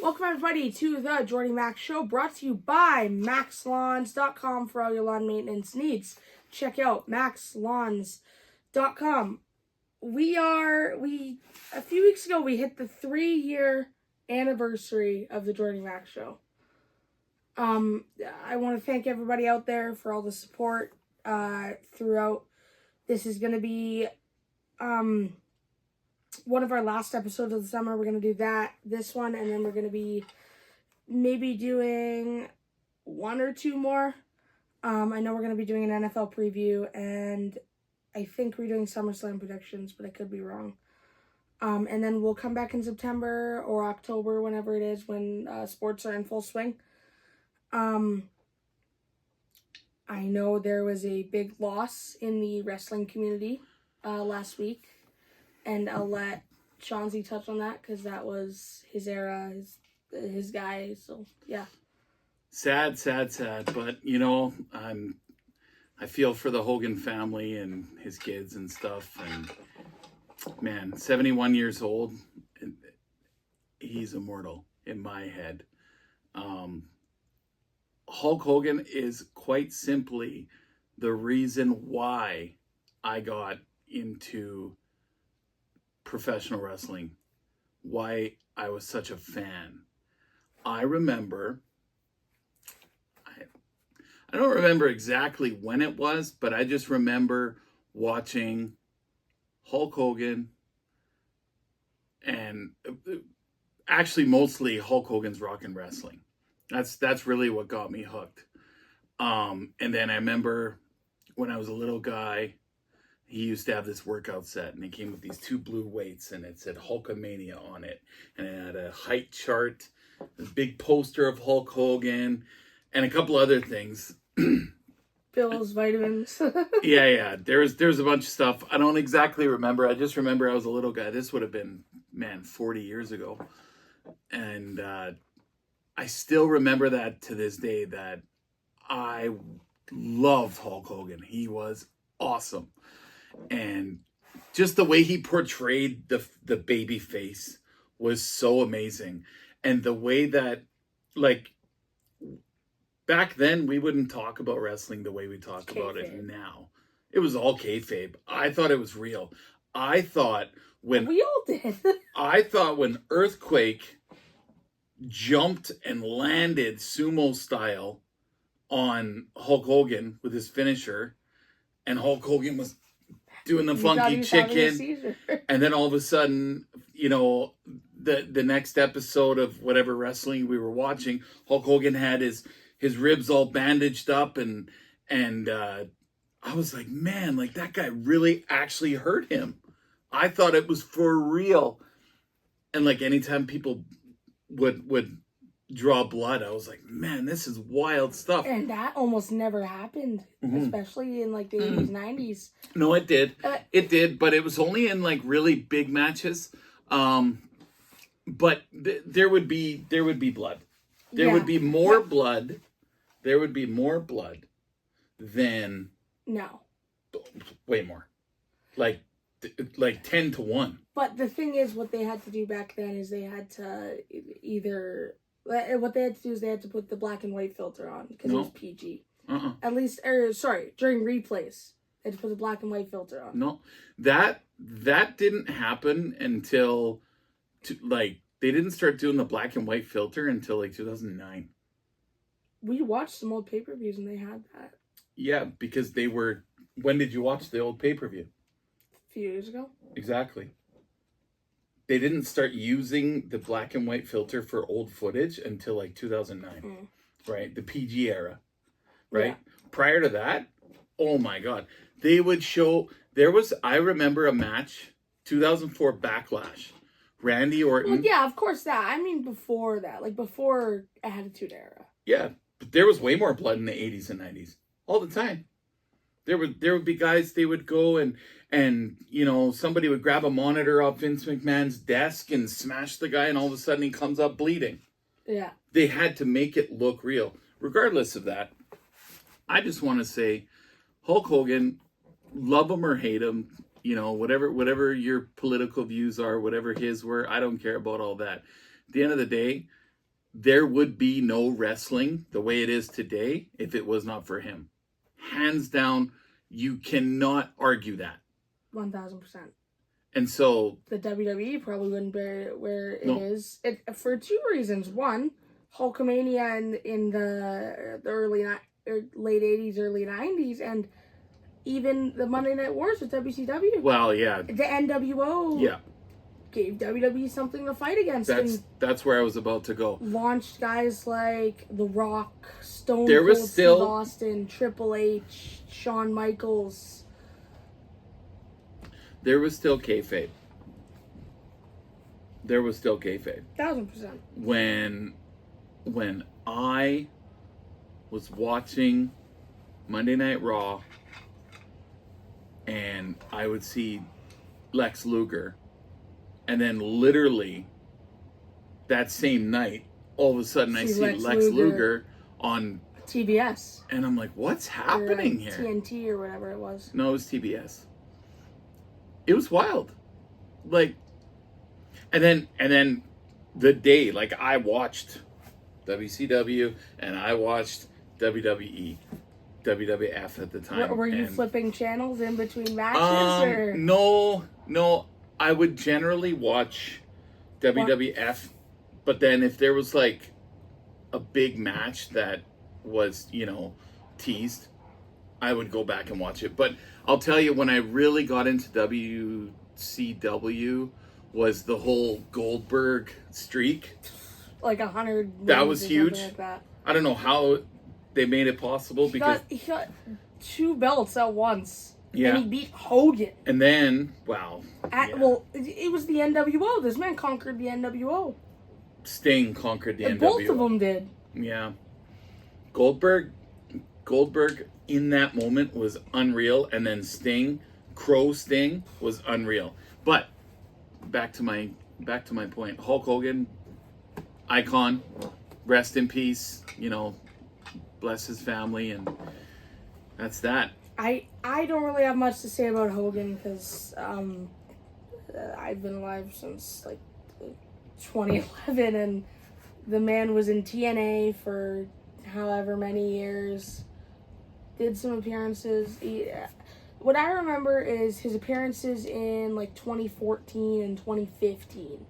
Welcome everybody to the Jordy Max Show, brought to you by maxlawns.com for all your lawn maintenance needs. Check out maxlawns.com. A few weeks ago we hit the 3-year anniversary of the Jordy Max Show. I want to thank everybody out there for all the support throughout. This is going to be one of our last episodes of the summer. We're going to do this one, and then we're going to be maybe doing one or two more. I know we're going to be doing an NFL preview, and I think we're doing SummerSlam predictions, but I could be wrong. And then we'll come back in September or October, whenever it is, when sports are in full swing. I know there was a big loss in the wrestling community last week. And I'll let Chauncey touch on that because that was his era, his guy. So yeah. Sad. But I feel for the Hogan family and his kids and stuff. And man, 71 years old, he's immortal in my head. Hulk Hogan is quite simply the reason why I got into professional wrestling, why I was such a fan. I remember, I don't remember exactly when it was, but I just remember watching Hulk Hogan, and actually mostly Hulk Hogan's Rockin' Wrestling. That's really what got me hooked. And then I remember when I was a little guy, he used to have this workout set, and it came with these 2 blue weights, and it said Hulkamania on it. And it had a height chart, a big poster of Hulk Hogan, and a couple other things. Pills, vitamins. Yeah. There's a bunch of stuff. I don't exactly remember. I just remember I was a little guy. This would have been, 40 years ago. And I still remember that to this day, that I loved Hulk Hogan. He was awesome. And just the way he portrayed the baby face was so amazing. And the way that, like, back then we wouldn't talk about wrestling the way we talk about it now. It was all kayfabe. I thought it was real. I thought when we all did. I thought when Earthquake jumped and landed sumo style on Hulk Hogan with his finisher, and Hulk Hogan was doing the funky chicken, and then all of a sudden, the next episode of whatever wrestling we were watching, Hulk Hogan had his ribs all bandaged up, and I was like, man, like, that guy really actually hurt him. I thought it was for real. And like, anytime people would draw blood, I was like, man, this is wild stuff. And that almost never happened, especially in like the 80s, 90s. No, it did. It did, but it was only in like really big matches. But there would be blood. There would be more blood. There would be more blood than... No. Way more. Like 10 to 1. But the thing is, what they had to do back then is they had to either... What they had to do is they had to put the black and white filter on because it was PG. At least, during replays, they had to put the black and white filter on. No, that didn't happen until, they didn't start doing the black and white filter until like 2009. We watched some old pay-per-views and they had that. Yeah, because they were... When did you watch the old pay-per-view? A few years ago. Exactly. They didn't start using the black and white filter for old footage until like 2009, right? The PG era, right? Yeah. Prior to that, oh my God. They would show, I remember a match, 2004 Backlash, Randy Orton. Well, yeah, of course that. I mean before that, like before Attitude Era. Yeah, but there was way more blood in the 80s and 90s, all the time. There would be guys, they would go and somebody would grab a monitor off Vince McMahon's desk and smash the guy, and all of a sudden he comes up bleeding. Yeah. They had to make it look real. Regardless of that, I just want to say, Hulk Hogan, love him or hate him, whatever your political views are, whatever his were, I don't care about all that. At the end of the day, there would be no wrestling the way it is today if it was not for him. Hands down, you cannot argue that. 1000%. And so the WWE probably wouldn't be where it No. is. It for two reasons. One, Hulkamania in the late 80s, early 90s, and even the Monday Night Wars with WCW. well, yeah, The NWO yeah, gave WWE something to fight against and that's where I was about to go. launched guys like The Rock, Stone There was Cold still- Steve Austin, Triple H, Shawn Michaels. There was still kayfabe. 1000%. When I was watching Monday Night Raw and I would see Lex Luger, and then literally that same night, all of a sudden I See see Lex Lex Luger. Luger on, TBS. and I'm like, what's Or, happening here? TNT or whatever it was. No, it was TBS. It was wild. Like, and then the day, like, I watched WCW and I watched WWE, WWF at the time. Were you and, flipping channels in between matches or? No. I would generally watch WWF, but then if there was like a big match that was, teased, I would go back and watch it. But I'll tell you, when I really got into WCW was the whole Goldberg streak. Like 100. That wins was or huge. something Like that. I don't know how they made it possible because He got 2 belts at once. Yeah. And he beat Hogan. and then wow, yeah. Well, it was the NWO. This man conquered the NWO. Sting conquered the And NWO. both of them did. Yeah. Goldberg in that moment was unreal, and then Crow Sting was unreal. But back to my point. Hulk Hogan, icon, rest in peace, bless his family, and that's that. I don't really have much to say about Hogan because I've been alive since like 2011, and the man was in TNA for however many years. Did some appearances. What I remember is his appearances in like 2014 and 2015.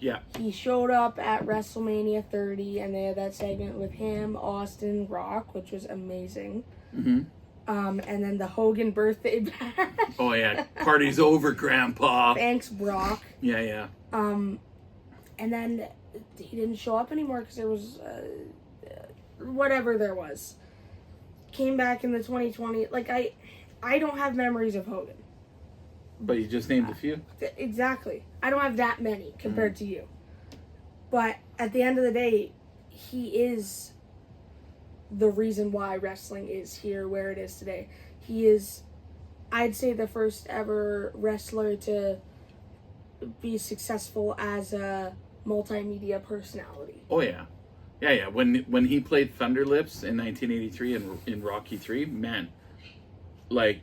Yeah. He showed up at WrestleMania 30, and they had that segment with him, Austin, Rock, which was amazing. Mm-hmm. And then the Hogan birthday bash. Oh yeah, party's over, Grandpa. Thanks, Brock. Yeah. And then he didn't show up anymore because there was whatever there was. Came back in the 2020. Like I don't have memories of Hogan. But you just named a few. Exactly. I don't have that many compared to you. But at the end of the day, he is the reason why wrestling is here where it is today. He is, I'd say, the first ever wrestler to be successful as a multimedia personality. Oh yeah. Yeah. When he played Thunder Lips in 1983 in Rocky 3, man, like,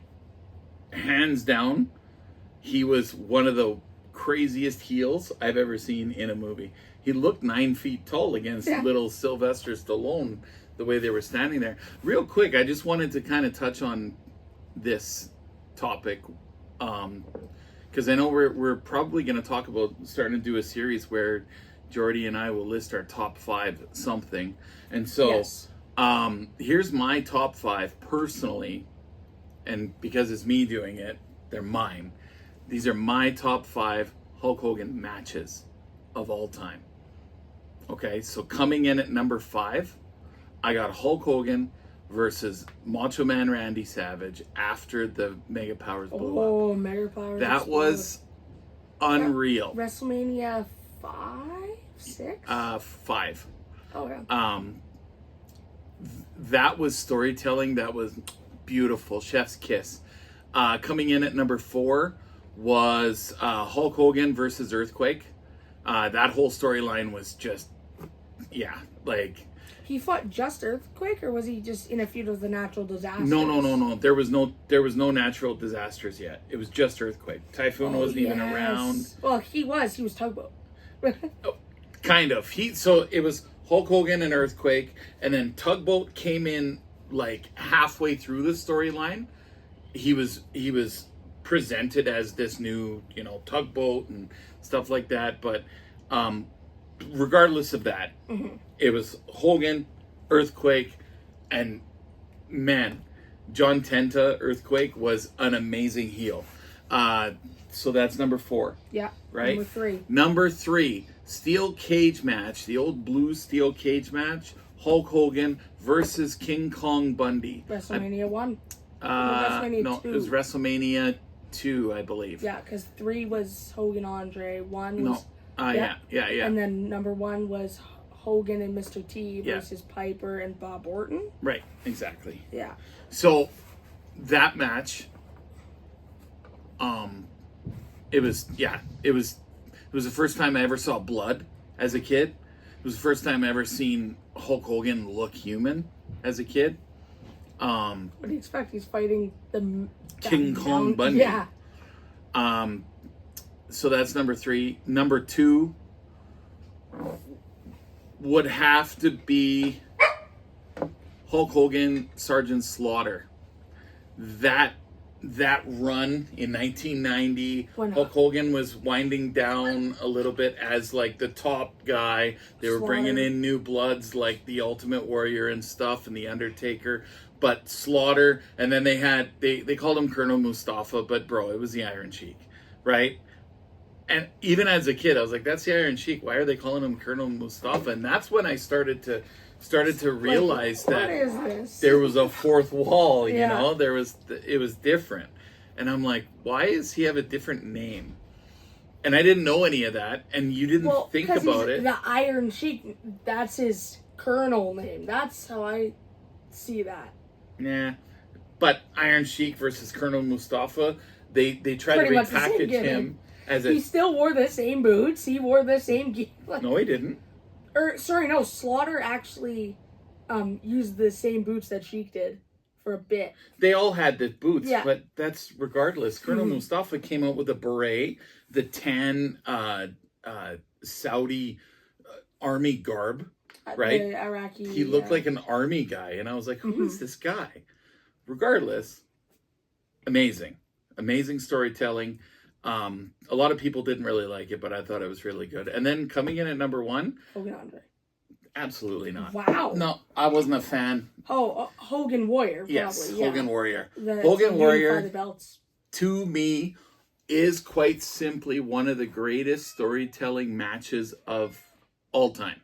hands down, he was one of the craziest heels I've ever seen in a movie. He looked 9 feet tall against little Sylvester Stallone, the way they were standing there. Real quick, I just wanted to kind of touch on this topic, because I know we're probably going to talk about starting to do a series where Jordy and I will list our top 5 something. And so Yes. Here's my top 5 personally, and because it's me doing it, they're mine. These are my top 5 Hulk Hogan matches of all time. Okay, so coming in at number 5, I got Hulk Hogan versus Macho Man Randy Savage after the Mega Powers blew up. Oh, Mega Powers. That was unreal. WrestleMania 5, 6? 5. Oh yeah. That was storytelling. That was beautiful. Chef's kiss. Coming in at number 4 was Hulk Hogan versus Earthquake. That whole storyline was just, like. He fought just Earthquake, or was he just in a feud with the natural disasters? No. There was no natural disasters yet. It was just Earthquake. Typhoon wasn't even around. Well, he was. He was Tugboat. Kind of. It was Hulk Hogan and Earthquake, and then Tugboat came in like halfway through the storyline. He was presented as this new, Tugboat and stuff like that. But regardless of that, it was Hogan, Earthquake, and man, John Tenta, Earthquake, was an amazing heel. So that's number 4. Yeah. Right? Number 3. Number 3, steel cage match, the old blue steel cage match, Hulk Hogan versus King Kong Bundy. WrestleMania 1. WrestleMania no, 2. It was WrestleMania 2, I believe. Yeah, because 3 was Hogan Andre. 1 was... Yeah. And then number 1 was Hogan and Mr. T versus Piper and Bob Orton. Right, exactly. Yeah. So, that match... It was the first time I ever saw blood as a kid. It was the first time I ever seen Hulk Hogan look human as a kid. What do you expect? He's fighting the King Kong Bundy. Yeah. So that's number 3. Number 2 would have to be Hulk Hogan, Sergeant Slaughter. That run in 1990, Hulk Hogan was winding down a little bit as like the top guy. They were bringing in new bloods like the Ultimate Warrior and stuff, and the Undertaker. But Slaughter, and then they called him Colonel Mustafa, but bro, it was the Iron Sheik, right? And even as a kid, I was like, that's the Iron Sheik. Why are they calling him Colonel Mustafa? And that's when I started to realize that there was a fourth wall, you know, it was different. And I'm like, why does he have a different name? And I didn't know any of that, and you didn't think about it. The Iron Sheik, that's his colonel name. That's how I see that. Yeah. But Iron Sheik versus Colonel Mustafa, they tried to repackage him as a... He still wore the same boots. He wore the same gear. No, he didn't. Slaughter actually used the same boots that Sheik did for a bit. They all had the boots, but that's regardless. Colonel Mustafa came out with a beret, the tan Saudi army garb, right? The Iraqi. He looked like an army guy, and I was like, who is this guy? Regardless, amazing storytelling. A lot of people didn't really like it, but I thought it was really good. And then coming in at number 1, Hogan Andre. Absolutely not. Wow. No, I wasn't a fan. Oh, Hogan Warrior. Probably. Yes, Hogan Warrior. Hogan Warrior, the belts. To me, is quite simply one of the greatest storytelling matches of all time.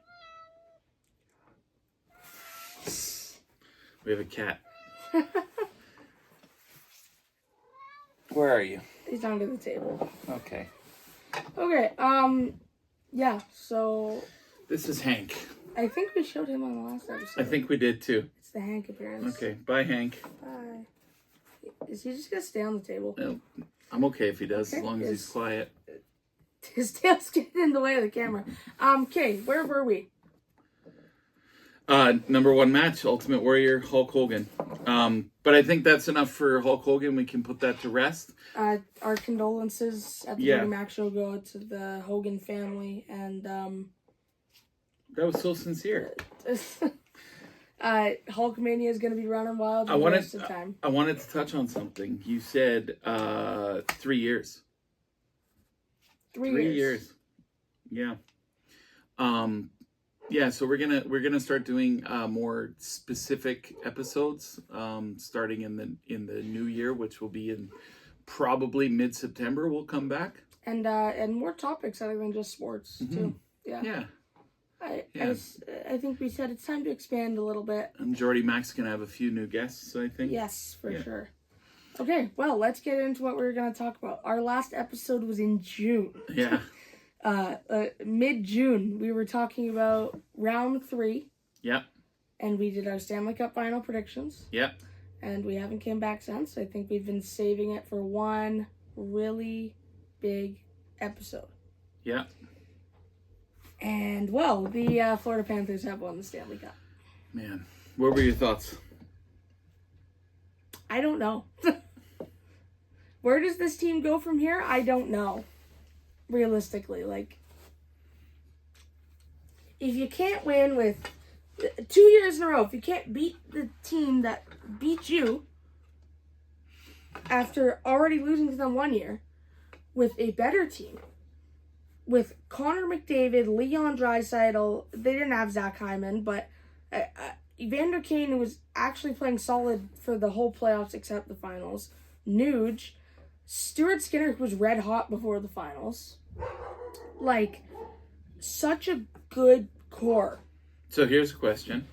We have a cat. Where are you? He's under the table. Okay. Yeah, so... This is Hank. I think we showed him on the last episode. I think we did too. It's the Hank appearance. Okay, bye Hank. Bye. Is he just going to stay on the table? No, I'm okay if he does, as long as he's quiet. His tail's getting in the way of the camera. Okay, where were we? Number 1 match, Ultimate Warrior, Hulk Hogan. But I think that's enough for Hulk Hogan. We can put that to rest. Our condolences at the Big Mac show go to the Hogan family, and that was so sincere. Hulkmania is going to be running wild for the rest of the time. I wanted to touch on something. You said 3 years. 3 years. Yeah. Yeah, so we're gonna start doing more specific episodes starting in the new year, which will be in probably mid-September. We'll come back and more topics other than just sports too. Yeah. I think we said it's time to expand a little bit. And Jordy Mac's gonna have a few new guests, I think. Yes, for sure. Okay, well, let's get into what we're gonna talk about. Our last episode was in June. Yeah. Mid-June, we were talking about round 3. Yep. And we did our Stanley Cup final predictions. Yep. And we haven't came back since. I think we've been saving it for one really big episode. Yep. And, well, the Florida Panthers have won the Stanley Cup. Man, what were your thoughts? I don't know. Where does this team go from here? I don't know. Realistically, if you can't win with 2 years in a row, if you can't beat the team that beat you after already losing to them 1 year with a better team, with Connor McDavid, Leon Draisaitl, they didn't have Zach Hyman, but Evander Kane, who was actually playing solid for the whole playoffs except the finals, Nuge, Stuart Skinner, who was red hot before the finals. Like, such a good core. So here's a question.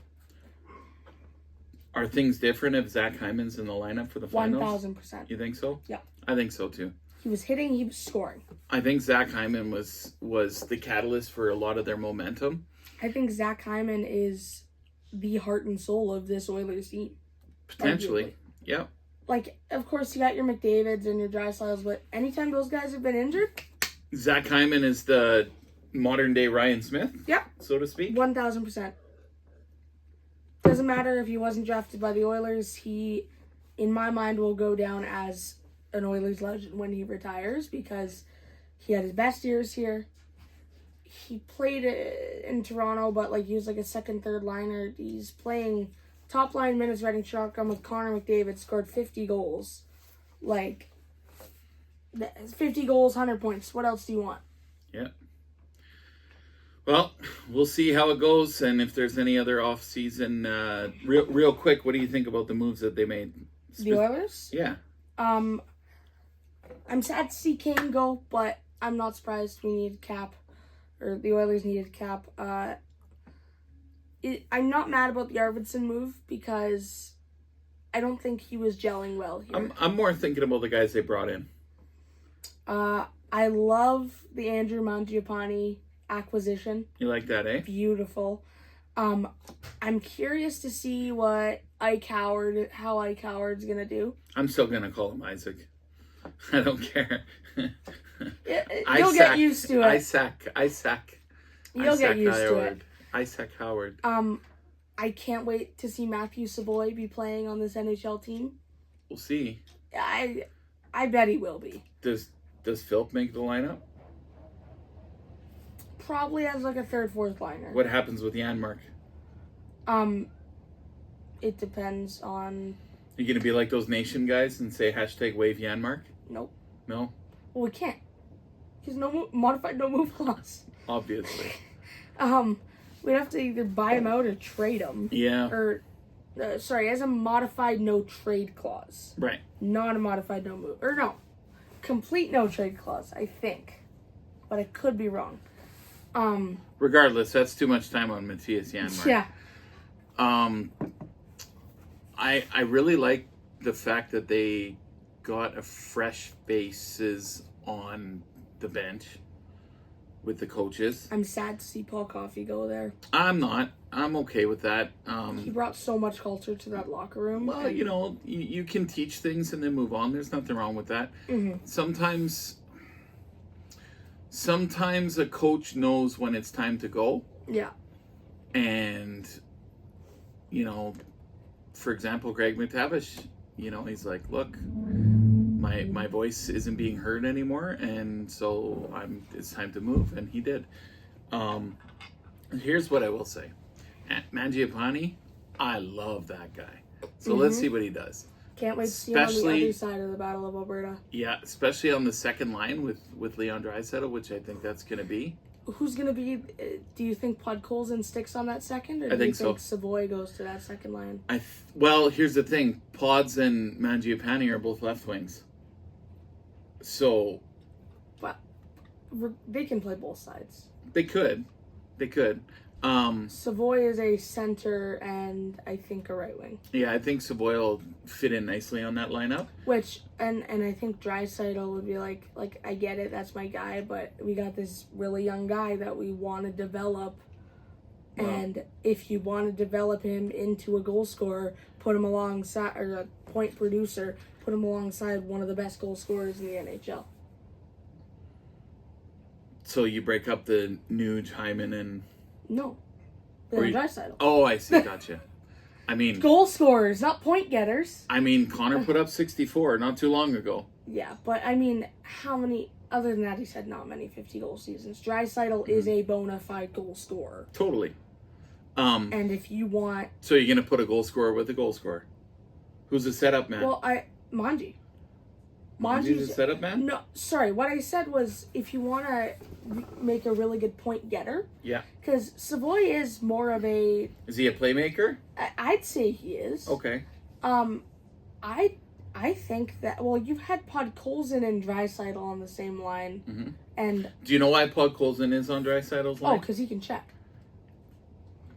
Are things different if Zach Hyman's in the lineup for the finals? 1,000%. You think so? Yeah. I think so too. He was hitting, he was scoring. I think Zach Hyman was the catalyst for a lot of their momentum. I think Zach Hyman is the heart and soul of this Oilers team. Potentially. Arguably. Yep. Like, of course, you got your McDavids and your Draisaitl's, but anytime those guys have been injured... Zach Hyman is the modern-day Ryan Smith, yeah, so to speak. 1,000%. Doesn't matter if he wasn't drafted by the Oilers. He, in my mind, will go down as an Oilers legend when he retires because he had his best years here. He played in Toronto, but like he was like a second, third liner. He's playing top line minutes, riding shotgun with Connor McDavid. Scored 50 goals, like 50 goals, 100 points. What else do you want? Yeah. Well, we'll see how it goes, and if there's any other off-season. Real quick, what do you think about the moves that they made? The Oilers? Yeah. I'm sad to see Kane go, but I'm not surprised we needed cap, or the Oilers needed cap. I'm not mad about the Arvidsson move because I don't think he was gelling well here. I'm more thinking about the guys they brought in. I love the Andrew Mangiapane acquisition. You like that, eh? Beautiful. I'm curious to see how Ike Howard's gonna do. I'm still gonna call him Isaac. I don't care. You'll get used to it. Isaac. You'll get used to it. Isaac Howard. I can't wait to see Matthew Savoy be playing on this NHL team. We'll see. I bet he will be. Does Philp make the lineup? Probably as like a third, fourth liner. What happens with Janmark? It depends on... You gonna be like those nation guys and say #wave Janmark? Nope. No? Well, we can't. Because modified no move clause. Obviously. We'd have to either buy him out or trade him. Yeah. Or, as a modified no trade clause. Right. Not a modified no move. Or no. Complete no trade clause, I think. But I could be wrong. Regardless, that's too much time on Matthias Janmark. Yeah. I really like the fact that they got a fresh faces on the bench with the coaches. I'm sad to see Paul Coffey go there. I'm not. I'm okay with that. He brought so much culture to that locker room. Well, you can teach things and then move on. There's nothing wrong with that. Mm-hmm. Sometimes a coach knows when it's time to go. Yeah. And, for example, Greg McTavish, he's like, look, my voice isn't being heard anymore, and so it's time to move, and he did. Here's what I will say. Mangiapane, I love that guy. So let's see what he does. Can't wait to see him on the other side of the Battle of Alberta. Yeah, especially on the second line with Leon Draisaitl, which I think that's going to be. Who's going to be... Do you think Podkolzin sticks on that second? Or do you think Savoy goes to that second line? Well, here's the thing. Pods and Mangiapane are both left wings. So... But they can play both sides. They could. Savoy is a center and I think a right wing. Yeah, I think Savoy will fit in nicely on that lineup. Which, and I think Draisaitl would be like, I get it, that's my guy, but we got this really young guy that we want to develop. Wow. And if you want to develop him into a goal scorer, put him alongside, or a point producer, put him alongside one of the best goal scorers in the NHL. So you break up the Nuge, Hyman, and... No. Draisaitl. Oh, I see. Gotcha. I mean... Goal scorers, not point getters. I mean, Connor put up 64 not too long ago. Yeah, but I mean, how many... other than that, he's had not many 50-goal seasons. Draisaitl is a bona fide goal scorer. Totally. And if you want... So you're going to put a goal scorer with a goal scorer? Who's the setup man? Well, Manji. Manji's a setup man? No, sorry. What I said was if you want to make a really good point getter. Yeah. Because Savoy is more of a... Is he a playmaker? I'd say he is. Okay. I think that... Well, you've had Podkolzin and Draisaitl on the same line. Mm-hmm. And... Do you know why Podkolzin is on Draisaitl's line? Oh, because he can check.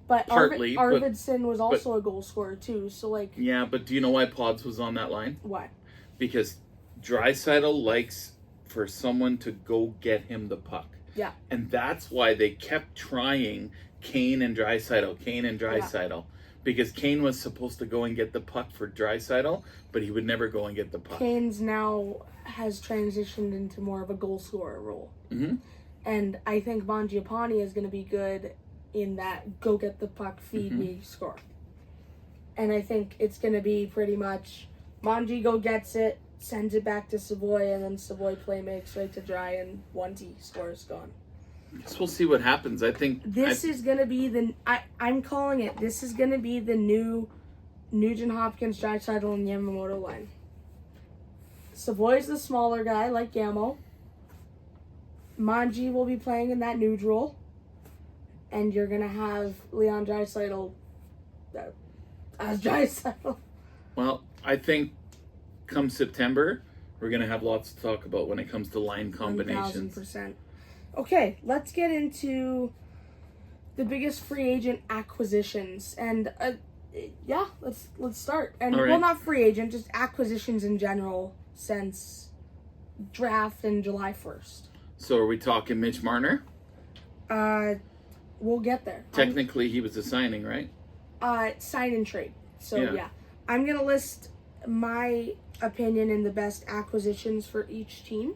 But Partly, Arvidsson was also a goal scorer too, so like... Yeah, but do you know why Pods was on that line? Why? Because Draisaitl likes for someone to go get him the puck. Yeah. And that's why they kept trying Kane and Draisaitl. Yeah. Because Kane was supposed to go and get the puck for Draisaitl, but he would never go and get the puck. Kane's now has transitioned into more of a goal scorer role. Mm-hmm. And I think Mangiapane is going to be good in that go get the puck, feed me, score. And I think it's going to be pretty much Manji go gets it, sends it back to Savoy, and then Savoy play makes right to Dry, and once he scores, gone. I guess we'll see what happens. I think this is going to be the... I'm calling it. This is going to be the new Nugent Hopkins, Draisaitl, and Yamamoto line. Savoy's the smaller guy, like Yamo. Manji will be playing in that nude role. And you're going to have Leon Draisaitl as Draisaitl. Well, I think come September, we're going to have lots to talk about when it comes to line combinations. 1,000%. Okay, let's get into the biggest free agent acquisitions. And, let's start. And, right. Well, not free agent, just acquisitions in general since draft in July 1st. So are we talking Mitch Marner? We'll get there. Technically, he was a signing, right? Sign and trade. So, Yeah. yeah. I'm going to list my opinion in the best acquisitions for each team.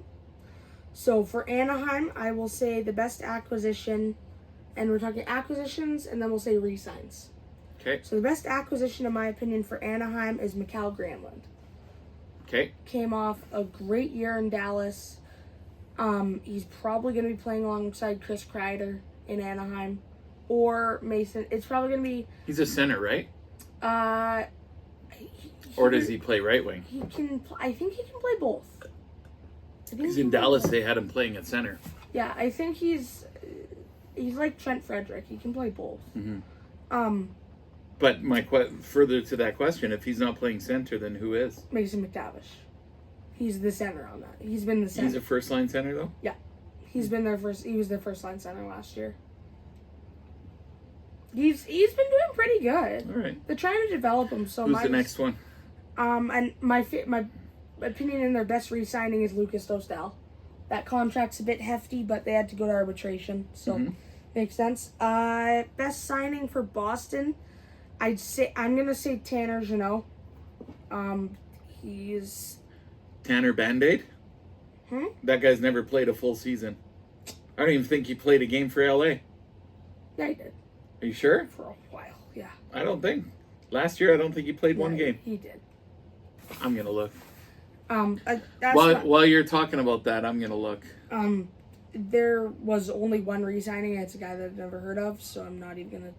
So, for Anaheim, I will say the best acquisition, and we're talking acquisitions, and then we'll say re-signs. Okay. So, the best acquisition, in my opinion, for Anaheim is Mikhail Granlund. Okay. Came off a great year in Dallas. He's probably going to be playing alongside Chris Kreider in Anaheim, or Mason. It's probably going to be... He's a center, right? Or does he play right wing? He can... I think he can play both. Because in Dallas, they had him playing at center. Yeah, I think he's like Trent Frederick. He can play both. Mm-hmm. But further to that question, if he's not playing center, then who is? Mason McTavish. He's the center on that. He's been the center. He's a first line center, though? Yeah. He was their first line center last year. He's been doing pretty good. All right. They're trying to develop him. So who's the next one? And my opinion in their best re-signing is Lucas Dostal. That contract's a bit hefty, but they had to go to arbitration, so makes sense. Best signing for Boston, I'm gonna say Tanner Jeannot. He's Tanner Band-Aid? That guy's never played a full season. I don't even think he played a game for LA. Yeah, he did. Are you sure? For a while, yeah. I don't think. Last year, I don't think he played one game. He did. I'm gonna look. That's while you're talking about that, I'm gonna look. There was only one re-signing. It's a guy that I've never heard of, so I'm not even gonna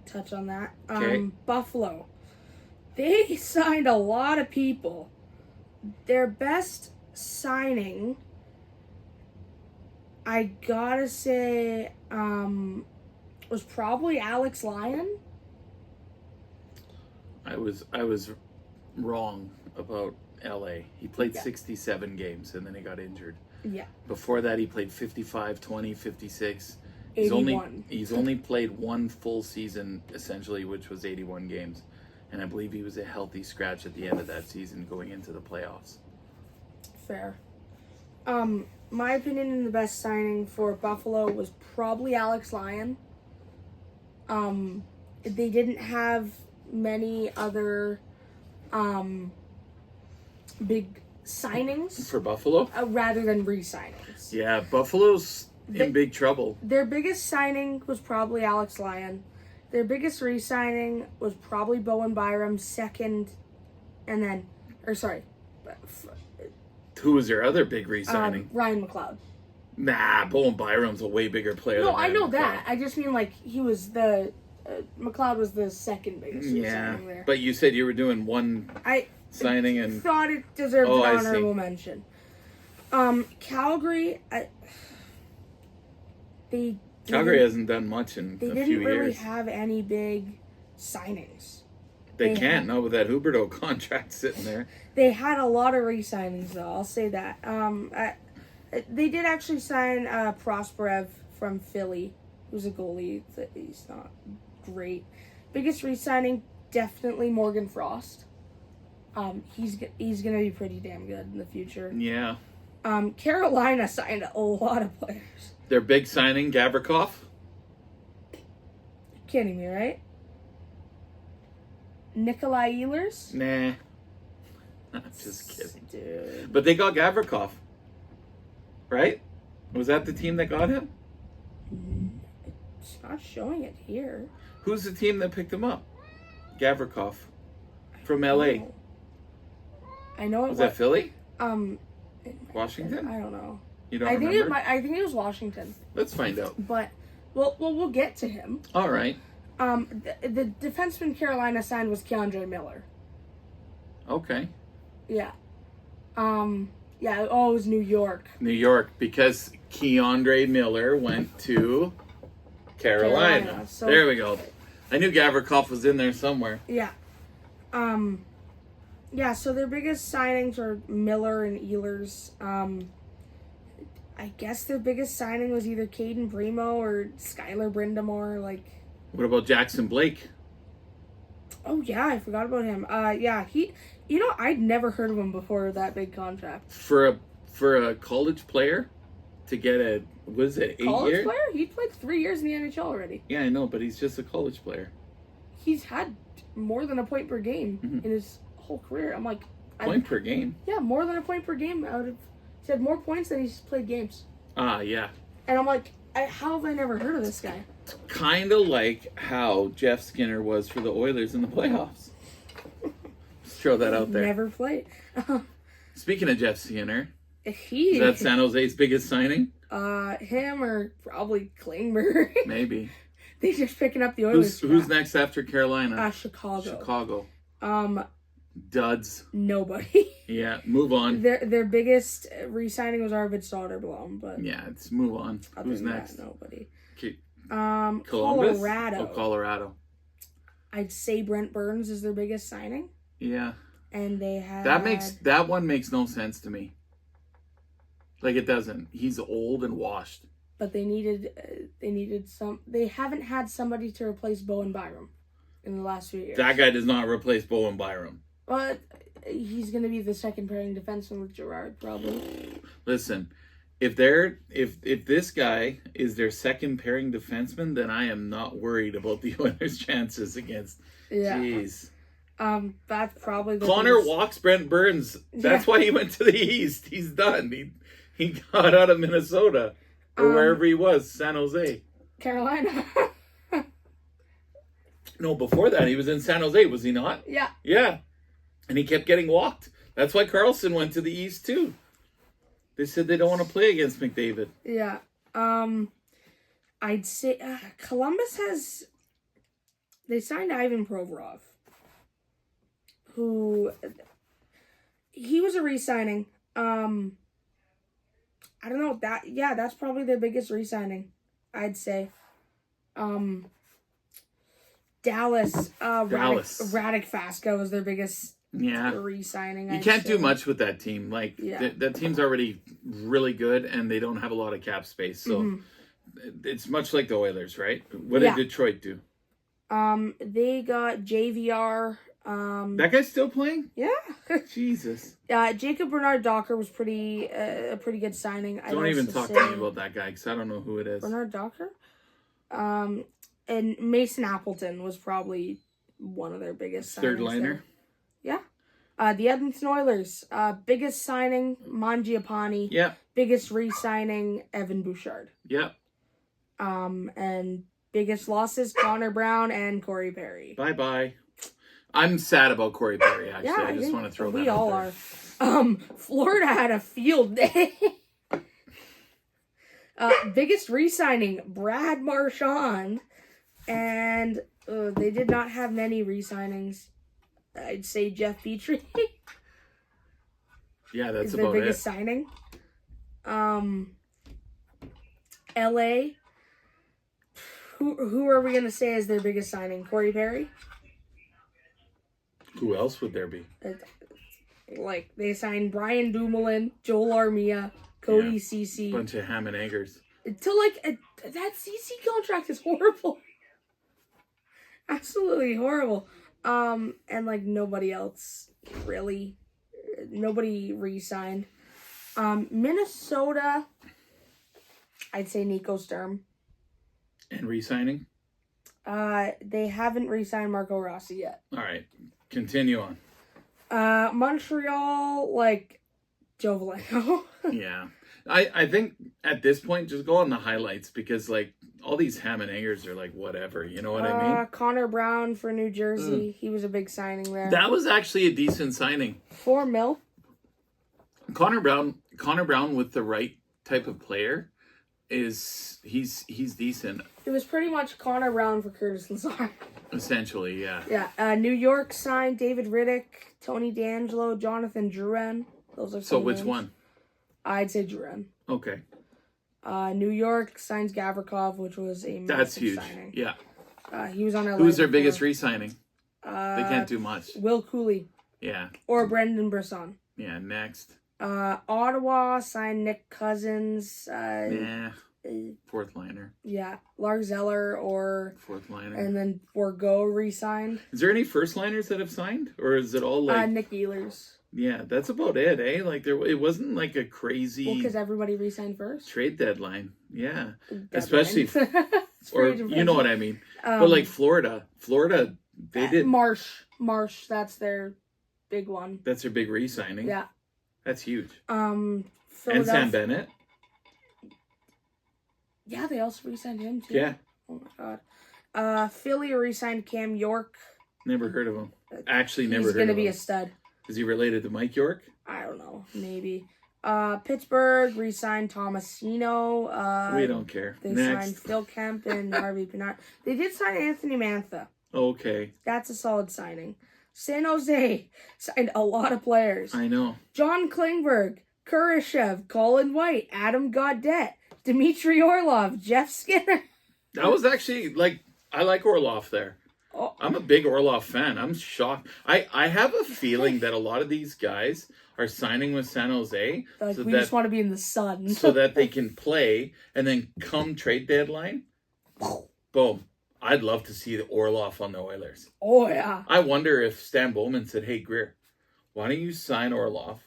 touch on that. Okay. Buffalo. They signed a lot of people. Their best signing, I gotta say, was probably Alex Lyon. I was wrong about LA. He played 67 games and then he got injured. Yeah. Before that, he played 55, 20, 56. 81. He's only played one full season, essentially, which was 81 games. And I believe he was a healthy scratch at the end of that season going into the playoffs. Fair. My opinion in the best signing for Buffalo was probably Alex Lyon. They didn't have many other big signings For Buffalo? rather than re-signings. Yeah, Buffalo's in big trouble. Their biggest signing was probably Alex Lyon. Their biggest re-signing was probably Bowen Byram, second, and then, Who was their other big re-signing? Ryan McLeod. Nah, Bowen Byram's a way bigger player. No, than I Ryan know McLeod. that. I just mean like he was the McLeod was the second biggest Yeah, signing there. but you said you were doing one I signing and thought it deserved Oh, I an see. honorable mention. Calgary, Calgary hasn't done much in they a didn't few really years. have any big signings. They they can't, not with that Huberdeau contract sitting there. They had a lot of re-signings though. I'll say that. They did actually sign Prosperev from Philly, who's a goalie. He's not great. Biggest re-signing, definitely Morgan Frost. He's gonna be pretty damn good in the future. Yeah. Carolina signed a lot of players. Their big signing, Gavrikov. Kidding me, right? Nikolai Ehlers? Nah. Just kidding. Dude. But they got Gavrikov. Right? Was that the team that got him? It's not showing it here. Who's the team that picked him up? Gavrikov. From LA. I know it Was that Philly? Washington? I don't know. You don't I remember? think it was Washington. Let's find out. But we'll get to him. All right. The defenseman Carolina signed was Keandre Miller. Okay. Yeah. Yeah. Oh, it was New York. New York, because Keandre Miller went to Carolina. So- There we go. I knew Gavrikov was in there somewhere. Yeah. Yeah. So their biggest signings are Miller and Ehlers. I guess their biggest signing was either Caden Primo or Skylar Brindamore. Like, What about Jackson Blake? oh yeah, I forgot about him. Yeah, he. You know, I'd never heard of him before that big contract. For a college player to get a, was it 8 College years? player? He played 3 years in the NHL already. Yeah, I know, but he's just a college player. He's had more than a point per game Mhm. in his whole career. I'm like, Point per game. yeah, more than a point per game out of. He's had more points than he's played games. Ah, yeah. And I'm like, how have I never heard of this guy? Kind of like how Jeff Skinner was for the Oilers in the playoffs. Just throw that out there. Never played. Speaking of Jeff Skinner, He, is that San Jose's biggest signing? him or probably Klingberg. Maybe. They just picking up the Oilers. Who's next after Carolina? Chicago. Chicago. Duds. Nobody. Yeah, move on. Their biggest re-signing was Arvid Soderblom, but Yeah, let's move on. other Who's than that, next? nobody. Okay. Columbus? Colorado. Oh, Colorado. I'd say Brent Burns is their biggest signing, Yeah. and they had That one makes no sense to me. Like, it doesn't. He's old and washed. But they needed some. They haven't had somebody to replace Bowen Byram in the last few years. That guy does not replace Bowen Byram. But he's going to be the second pairing defenseman with Gerard, probably. Listen, if this guy is their second pairing defenseman, then I am not worried about the Oilers' chances against. Yeah. Jeez. That's probably the Connor biggest- walks Brent Burns. That's why he went to the East. He's done. He got out of Minnesota or wherever he was, San Jose. Carolina. No, before that he was in San Jose, was he not? Yeah. Yeah. And he kept getting walked. That's why Carlson went to the East too. They said they don't want to play against McDavid. Yeah. I'd say Columbus has. They signed Ivan Provorov, who he was a re-signing. I don't know that. Yeah, that's probably their biggest re-signing, I'd say. Dallas. Radek Fasco was their biggest re-signing. You can't do much with that team. Like, Yeah. that team's already really good, and they don't have a lot of cap space. So it's much like the Oilers, right? What did Detroit do? They got JVR. That guy's still playing? Yeah. Jesus. Jacob Bernard Docker was a pretty good signing. Don't even talk to me about that guy, because I don't know who it is. Bernard Docker. And Mason Appleton was probably one of their biggest signings. Third liner? Yeah. The Edmonton Oilers. Biggest signing, Mangiapane. Yeah. Biggest re-signing, Evan Bouchard. Yeah. And biggest losses, Connor Brown and Corey Perry. Bye-bye. I'm sad about Corey Perry, actually. Yeah, I just want to throw that we out all there. Florida had a field day. Biggest re-signing, Brad Marchand. And they did not have many re-signings. I'd say Jeff Petrie. Yeah, that's is their about biggest it. signing. LA. Who are we going to say is their biggest signing? Corey Perry? Who else would there be? Like, they signed Brian Dumoulin, Joel Armia, Cody Cece. Bunch of ham and eggers. That CC contract is horrible. Absolutely horrible. And, like, nobody else, really. Nobody re-signed. Minnesota, I'd say Nico Sturm. And re-signing? They haven't re-signed Marco Rossi yet. All right. Continue on. Montreal, like, Joe Vallejo. Yeah. I think at this point, just go on the highlights because, like, all these ham and eggers are like, whatever. You know what I mean? Connor Brown for New Jersey. He was a big signing there. That was actually a decent signing. $4 million. Connor Brown with the right type of player he's decent. It was pretty much Connor Brown for Curtis Lazar. Essentially, yeah. Yeah. New York signed David Riddick, Tony D'Angelo, Jonathan Drouin. Those are So some which names. one? I'd say Drouin. Okay. New York signs Gavrikov, which was a massive That's huge. signing. Yeah. He was on LA. Who's their biggest re-signing? They Uh, can't do much. Will Cooley Yeah. or Brendan Brisson. Yeah, next. Ottawa signed Nick Cousins. Nah. Fourth liner. Yeah, Lars Eller Fourth liner. and then Borgo re-signed. Is there any first liners that have signed? Or is it all like... Nick Ehlers. Yeah, that's about it, eh? Like, it wasn't like a crazy... Well, because everybody re-signed first. trade deadline. Yeah. Deadline. Especially... It's or, free agent you know friendly. what I mean. But like Florida, they did... Marsh, that's their big one. That's their big re-signing. Yeah. That's huge. Philadelphia. And Sam Bennett. Yeah, they also re-signed him too. Yeah. Oh my god. Philly re-signed Cam York. Never heard of him. Actually, never heard He's of him. gonna be a stud. Is he related to Mike York? I don't know, maybe. Pittsburgh re-signed Tomasino. We don't care. They Next. signed Phil Kemp and Harvey Pinard. They did sign Anthony Mantha. Okay. That's a solid signing. San Jose signed a lot of players. I know. John Klingberg, Kurashev, Colin White, Adam Gaudette, Dmitry Orlov, Jeff Skinner. That was actually, like, I like Orlov there. Oh. I'm a big Orlov fan. I'm shocked. I have a feeling that a lot of these guys are signing with San Jose Like, we just want to be in the sun. so that they can play, and then come trade deadline, boom. I'd love to see the Orlov on the Oilers. Oh, yeah. I wonder if Stan Bowman said, hey, Greer, why don't you sign Orlov,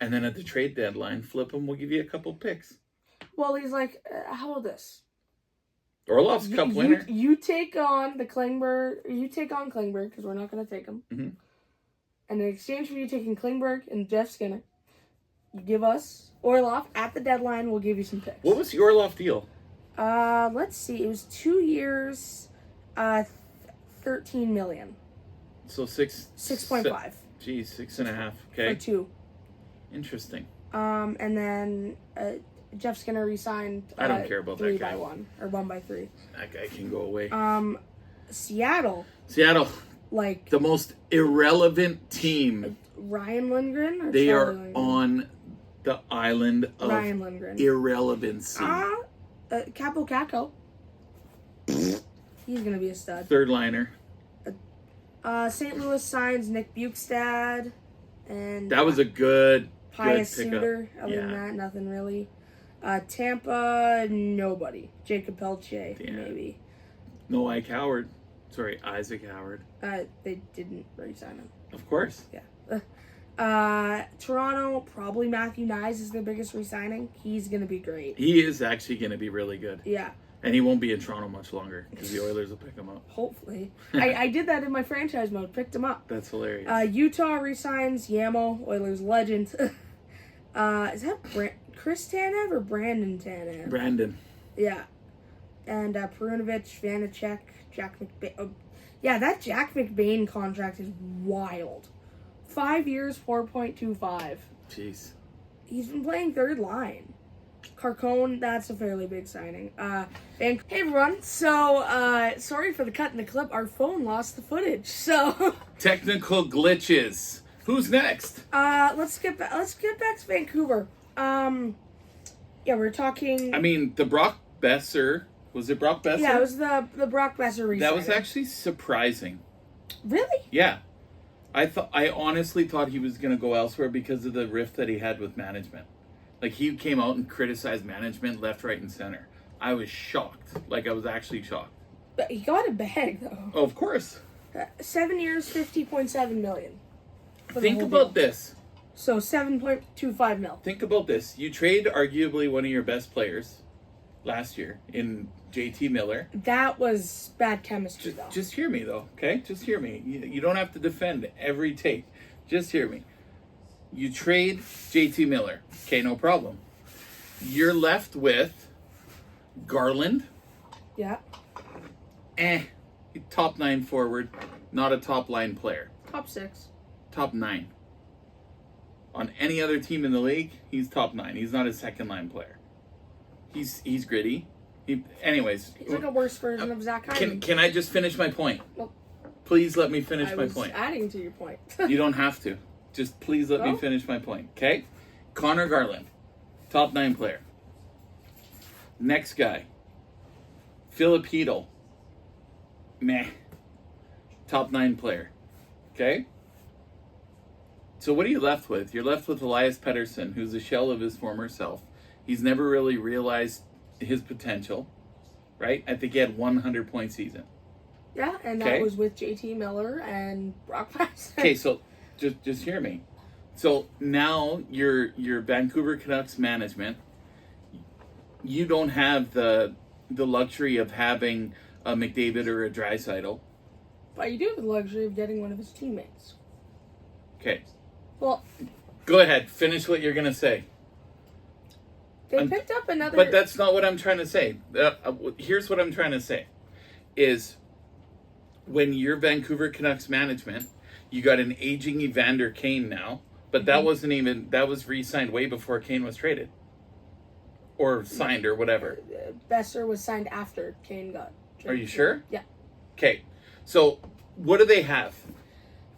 and then at the trade deadline, flip him, we'll give you a couple picks. Well, he's like, how about this? Orlov's cup winner. You take on Klingberg, because we're not going to take him. Mm-hmm. And in exchange for you taking Klingberg and Jeff Skinner, you give us Orlov at the deadline, we'll give you some picks. What was the Orlov deal? Let's see. It was 2 years, $13 million. So 6.5. Geez, 6.5. Okay. For 2. Interesting. And then Jeff Skinner re-signed. I don't care about that guy. 3-1 or 1-3. That guy can go away. Seattle. Like the most irrelevant team. Ryan Lindgren. Or They Charlie are Lindgren? on the island of Ryan Lindgren. irrelevancy. Capo Caco. He's gonna be a stud. Third liner. St. Louis signs Nick Bukestad and That was a good Pius pickup. Suter. Other than that, nothing really. Tampa, nobody. Jacob Peltier, maybe. No Isaac Howard. They didn't re-sign him. Of course. Yeah. Toronto, probably Matthew Nyes is their biggest re-signing. He's gonna be great. He is actually going to be really good. Yeah. And he won't be in Toronto much longer because the Oilers will pick him up. Hopefully. I did that in my franchise mode. Picked him up. That's hilarious. Utah re-signs Yamo, Oilers legend. Is that Chris Tanev or Brandon Tanev? Brandon. Yeah. And Perunovich, Vanacek, Jack McBain. Yeah, that Jack McBain contract is wild. 5 years, 4.25. Jeez. He's been playing third line. Carcone, that's a fairly big signing. Hey everyone, so sorry for the cut in the clip. Our phone lost the footage, so Technical glitches. Who's next? let's get back to Vancouver. Yeah, we're talking. I mean, the Brock Besser. Was it Brock Besser? Yeah, it was the Brock Besser resign. That was actually surprising. Really? Yeah. I honestly thought he was going to go elsewhere because of the rift that he had with management. Like, he came out and criticized management left, right, and center. I was shocked. Like, I was actually shocked. But he got a bag though. Oh, of course. 7 years, $50.7 million. Think about this. So 7.25 mil. Think about this. You trade arguably one of your best players last year in JT Miller. That was bad chemistry though. Just hear me though, okay? Just hear me. You don't have to defend every take. Just hear me. You trade JT Miller. Okay, no problem. You're left with Garland. Yeah. Top 9 forward, not a top line player. Top 6. Top 9. On any other team in the league, he's top 9. He's not a second line player. He's gritty. Anyways. He's like a worse version of Zach Hyman. Can I just finish my point? Well, Please let me finish my I was point. adding to your point. You don't have to. Just please let me finish my point, okay? Connor Garland, top 9 player. Next guy, Filipino, meh, top 9 player, okay? So what are you left with? You're left with Elias Pettersson, who's a shell of his former self. He's never really realized his potential, right? I think he had 100-point season. Yeah, and that was with JT Miller and Brock Besser. Okay, so just hear me. So now your Vancouver Canucks management, you don't have the luxury of having a McDavid or a Draisaitl. But you do have the luxury of getting one of his teammates. Okay. Well, go ahead. Finish what you're gonna say. they picked up another. But that's not what I'm trying to say. Here's what I'm trying to say: is when your Vancouver Canucks management, you got an aging Evander Kane now, but that wasn't even, that was re-signed way before Kane was traded. Or signed or whatever. Besser was signed after Kane got traded. Are you sure? Yeah. Okay. So what do they have?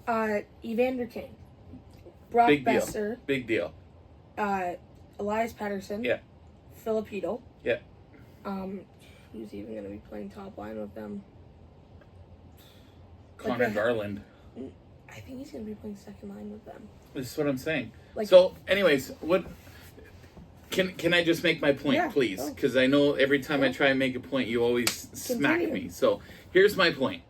Evander Kane. Brock Big deal. Besser. Big deal. Elias Pettersson. Yeah. Filipino. Yeah. Who's even going to be playing top line with them? Connor Garland. I think he's going to be playing second line with them. This is what I'm saying. Like, so, anyways, what... Can I just make my point, please? Because I know every time I try and make a point, you always smack me. So, here's my point.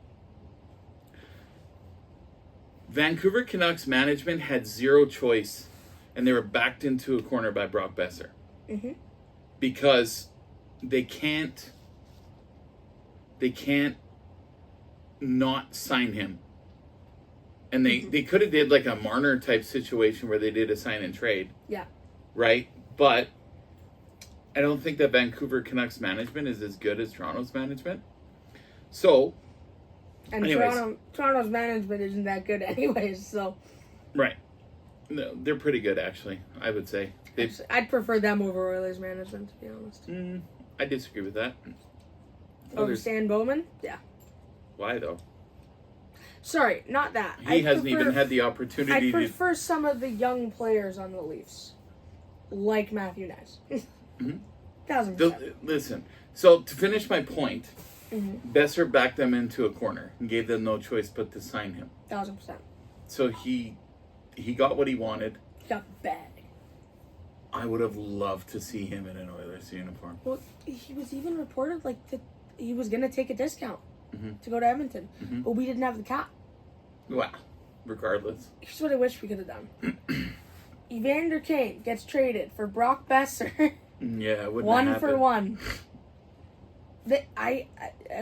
Vancouver Canucks management had zero choice, and they were backed into a corner by Brock Besser. Mm-hmm. Because they can't not sign him. And they could have did like a Marner type situation where they did a sign and trade. Yeah. Right? But I don't think that Vancouver Canucks management is as good as Toronto's management. So, and Toronto's management isn't that good anyways, so. Right. No, they're pretty good, actually, I would say. I'd prefer them over Oilers management, to be honest. I disagree with that. Over Stan Bowman? Yeah. Why, though? Sorry, not that. He hasn't even had the opportunity I prefer some of the young players on the Leafs. Like Matthew Nice. 1000%. Listen, so to finish my point, Besser backed them into a corner and gave them no choice but to sign him. 1000%. So he got what he wanted. He got the bag. I would have loved to see him in an Oilers uniform. Well, he was even reported like that he was going to take a discount to go to Edmonton. But we didn't have the cap. Wow. Regardless. Here's what I wish we could have done. Evander Kane gets traded for Brock Besser. Yeah, it wouldn't one have for happened. one. I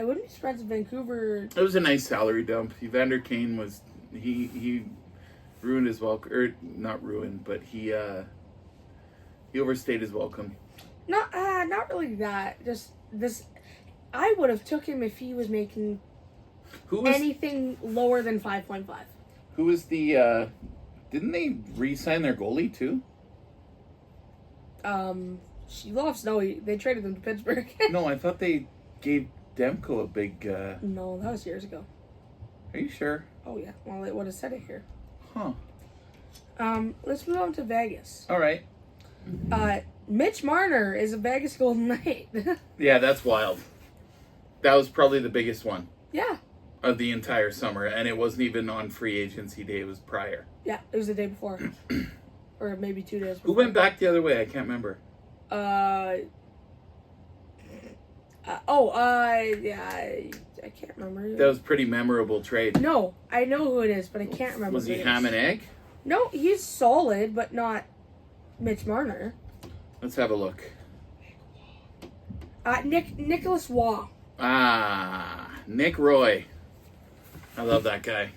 wouldn't be surprised if Vancouver. It was a nice salary dump. Evander Kane was he ruined his welcome, or not ruined, but he overstayed his welcome. Not really that. Just this. I would have took him if he was making anything lower than 5.5. Who was the Didn't they re-sign their goalie too? She loves Snowy. They traded them to Pittsburgh. No, I thought they gave Demko a big... No, that was years ago. Are you sure? Oh, yeah. Well, it would have said it here. Huh. Let's move on to Vegas. All right. Mitch Marner is a Vegas Golden Knight. Yeah, that's wild. That was probably the biggest one Yeah. of the entire summer, and it wasn't even on free agency day. It was prior. Yeah, it was the day before. Or maybe 2 days Who before. went back the other way? I can't remember. Yeah, I can't remember. That was a pretty memorable trade. No, I know who it is, but I can't remember. Was who he it ham is. and egg? No, he's solid, but not Mitch Marner. Let's have a look. Nicholas Waugh. Nick Roy. I love that guy.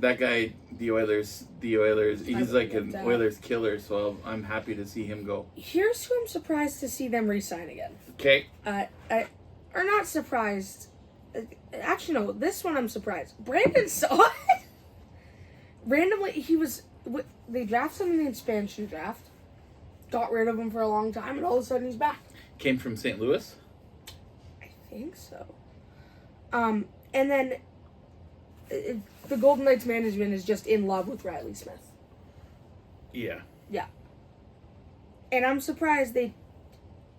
That guy, the Oilers, he's like an Oilers killer, so I'm happy to see him go. Here's who I'm surprised to see them re-sign again. Okay. Or not surprised. Actually, no, this one I'm surprised. Brandon Saad. Randomly, they drafted him in the expansion draft, got rid of him for a long time, and all of a sudden he's back. Came from St. Louis? I think so. And then the Golden Knights management is just in love with Riley Smith. Yeah. Yeah. And I'm surprised they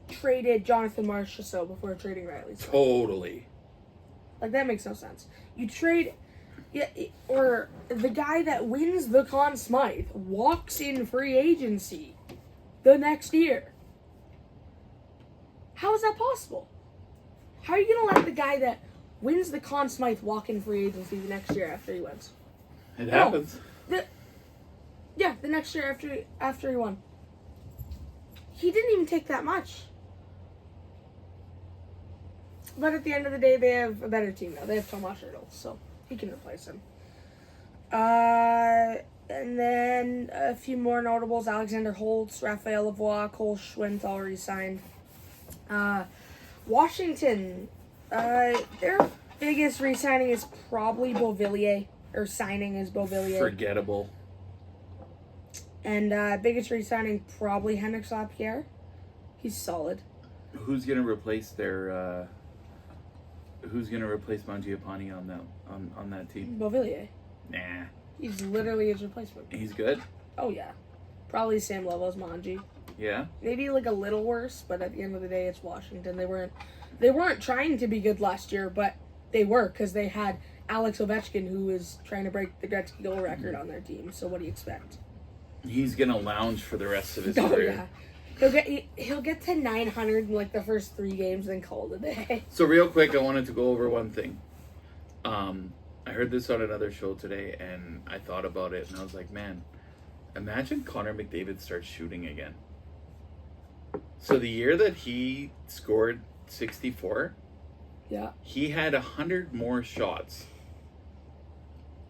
traded Jonathan Marchessault before trading Riley Smith. Totally. Like, that makes no sense. You trade... Yeah, or the guy that wins the Conn Smythe walks in free agency the next year. How is that possible? How are you going to let the guy that wins the Conn Smythe walk in free agency the next year after he wins? It happens. The next year after he won. He didn't even take that much. But at the end of the day, they have a better team now. They have Tomas Hertl, so he can replace him. And then a few more notables. Alexander Holtz, Raphael Lavoie, Cole Schwindt all re-signed. Washington, their biggest re-signing is probably Beauvillier. Or signing is Beauvillier. Forgettable. And biggest re-signing, probably Henrik Lapierre. He's solid. Who's gonna replace their Who's gonna replace Mangiapane on that team? Beauvillier. Nah. He's literally his replacement. He's good? Oh, yeah. Probably the same level as Manji. Yeah. Maybe like a little worse, but at the end of the day, it's Washington. They weren't trying to be good last year, but they were because they had Alex Ovechkin, who is trying to break the Gretzky goal record on their team. So what do you expect? He's gonna lounge for the rest of his Oh, career. yeah. He'll get to 900 in like the first 3 games, then call it a day. So real quick, I wanted to go over one thing. I heard this on another show today, and I thought about it, and I was like, man, imagine Connor McDavid starts shooting again. So the year that he scored 64, Yeah. he had 100 more shots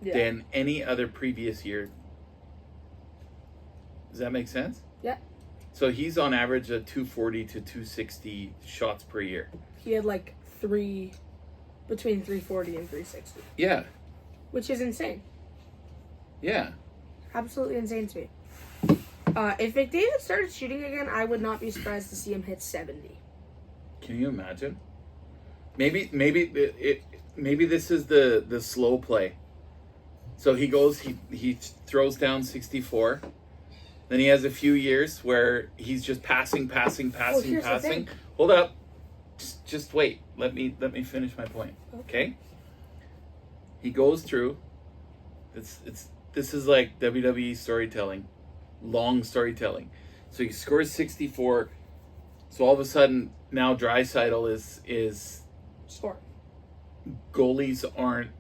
Yeah. than any other previous year. Does that make sense? Yeah. So he's on average at 240 to 260 shots per year. He had like between 340 and 360, Yeah. which is insane. Yeah. Absolutely insane to me. If McDavid started shooting again, I would not be surprised to see him hit 70. Can you imagine? Maybe this is the slow play. So he goes, he throws down 64. Then he has a few years where he's just passing. here's the thing. Hold up. Just wait. Let me finish my point. Okay? He goes through. This is like WWE storytelling. Long storytelling. So he scores 64. So all of a sudden now Draisaitl is Score. Goalies aren't,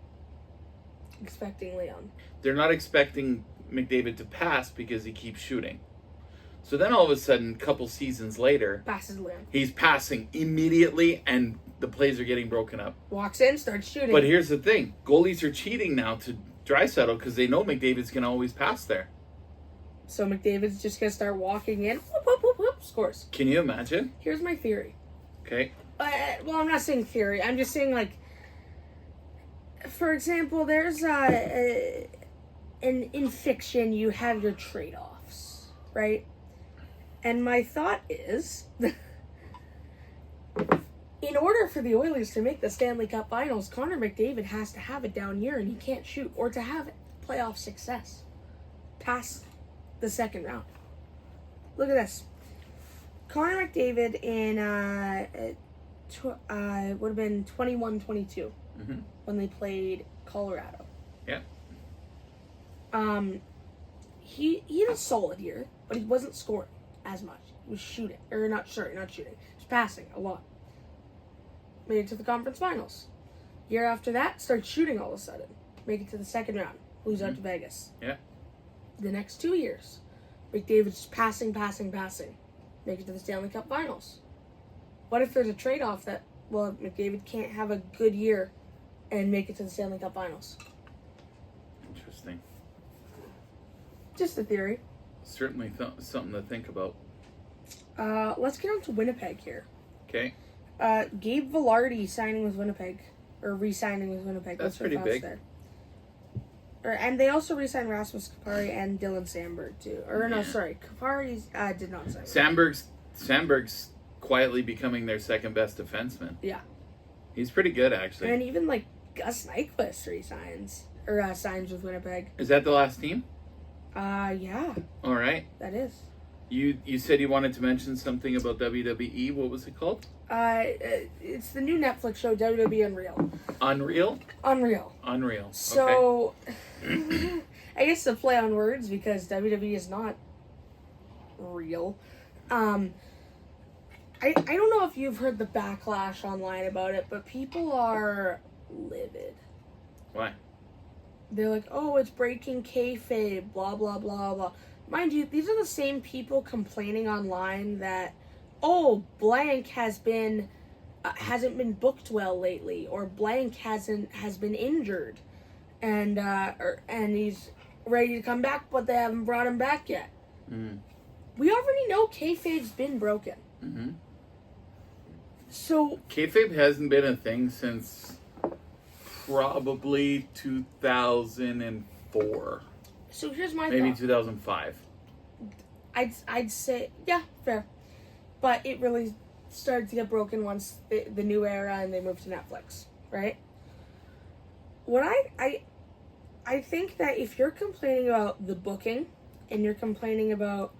Expecting Leon. they're not expecting McDavid to pass because he keeps shooting. So then all of a sudden, a couple seasons later, Passes Leon. he's passing immediately and the plays are getting broken up. Walks in, starts shooting. But here's the thing. Goalies are cheating now to Draisaitl because they know McDavid's going to always pass there. So McDavid's just going to start walking in. Whoop, whoop, whoop, whoop, scores. Can you imagine? Here's my theory. Okay. Well, I'm not saying theory. I'm just saying, like, for example, there's in fiction, you have your trade-offs, right? And my thought is, in order for the Oilers to make the Stanley Cup Finals, Connor McDavid has to have a down year and he can't shoot, or to have playoff success past the second round. Look at this. Connor McDavid in would have been 21-22 when they played Colorado. Yeah. He had a solid year, but he wasn't scoring as much. He was shooting, or not shooting. He was passing a lot. Made it to the conference finals. Year after that, started shooting all of a sudden. Make it to the second round. Lose out to Vegas. Yeah. The next 2 years, McDavid's just passing. Make it to the Stanley Cup Finals. What if there's a trade-off that, well, McDavid can't have a good year and make it to the Stanley Cup Finals? Interesting. Just a theory. Certainly something to think about. Let's get on to Winnipeg here. Okay. Gabe Vilardi signing with Winnipeg, or re-signing with Winnipeg. That's pretty big. There? And they also re-signed Rasmus Kupari and Dylan Sandberg too. Kupari did not sign. Sandberg's quietly becoming their second best defenseman. Yeah. He's pretty good, actually. And even Gus Nyquist signs with Winnipeg. Is that the last team? Yeah. All right. That is. You said you wanted to mention something about WWE. What was it called? It's the new Netflix show, WWE Unreal. Unreal. So, okay. I guess a play on words, because WWE is not real. I don't know if you've heard the backlash online about it, but people are livid. Why? They're like, oh, it's breaking kayfabe, blah, blah, blah, blah. Mind you, these are the same people complaining online that, oh, blank hasn't been booked well lately, or blank has been injured, and he's ready to come back, but they haven't brought him back yet. Mm. We already know kayfabe's been broken. Mm-hmm. So kayfabe hasn't been a thing since probably 2004. So here's my maybe thought. 2005. I'd say, yeah, fair. But it really started to get broken once the new era and they moved to Netflix, right? What I think that if you're complaining about the booking and you're complaining about,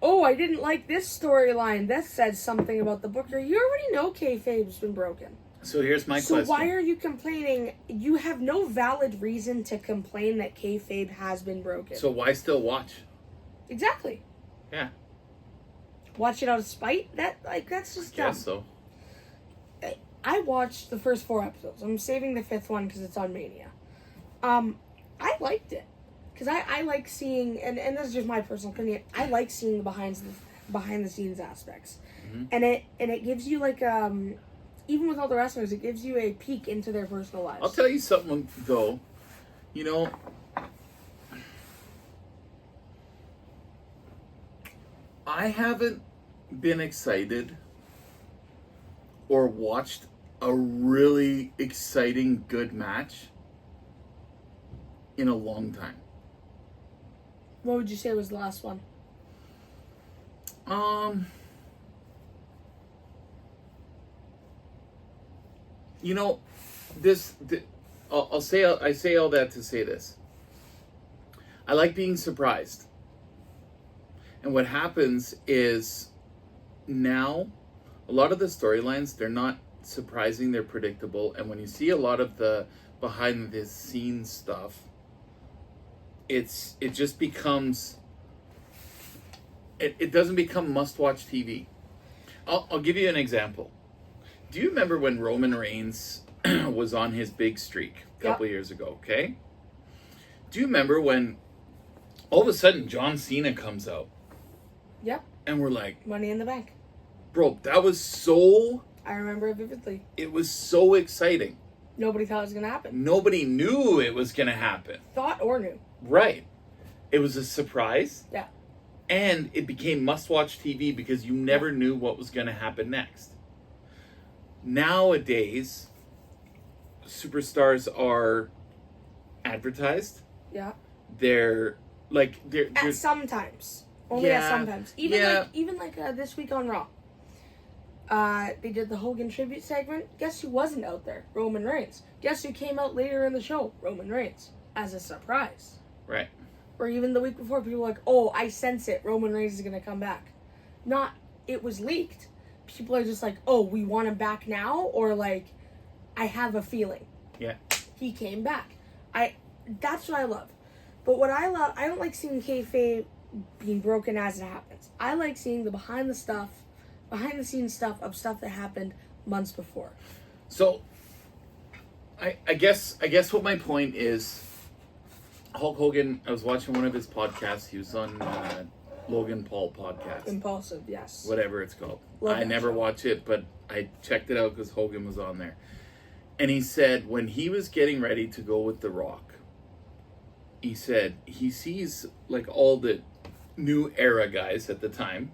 oh, I didn't like this storyline, that says something about the booker, you already know kayfabe's been broken. So here's my question. So why are you complaining? You have no valid reason to complain that kayfabe has been broken. So why still watch? Exactly. Yeah. Watch it out of spite? That's just dumb. I guess so. I watched the first 4 episodes. I'm saving the 5th one because it's on Mania. I liked it. Because I like seeing, and this is just my personal opinion, I like seeing the behind the scenes aspects. Mm-hmm. And it gives you even with all the wrestlers, it gives you a peek into their personal lives. I'll tell you something, though. You know, I haven't been excited or watched a really exciting, good match in a long time. What would you say was the last one? You know, I say all that to say this. I like being surprised. And what happens is now a lot of the storylines, they're not surprising, they're predictable. And when you see a lot of the behind the scenes stuff, it just becomes, it doesn't become must-watch TV. I'll give you an example. Do you remember when Roman Reigns was on his big streak a couple years ago, okay? Do you remember when all of a sudden John Cena comes out? Yep. And we're like, Money in the Bank. Bro, that was so... I remember it vividly. It was so exciting. Nobody thought it was going to happen. Nobody knew it was going to happen. Thought or knew. Right. It was a surprise. Yeah. And it became must-watch TV because you never knew what was going to happen next. Nowadays, superstars are advertised. Yeah. they're like At sometimes. Only at sometimes. Even like this week on Raw. They did the Hogan tribute segment. Guess who wasn't out there? Roman Reigns. Guess who came out later in the show? Roman Reigns. As a surprise. right. Or even the week before, people were like, oh, I sense it. Roman Reigns is going to come back. Not, it was leaked. People are just like, oh, we want him back now? Or like, I have a feeling. Yeah. He came back. That's what I love. But what I love, I don't like seeing kayfabe being broken as it happens. I like seeing the behind the scenes stuff of stuff that happened months before. So, I guess what my point is, Hulk Hogan, I was watching one of his podcasts. He was on Logan Paul podcast. Impulsive, yes. Whatever it's called. Love I that never show. watch it, but I checked it out because Hogan was on there. And he said when he was getting ready to go with The Rock, he said he sees like all the new era guys at the time,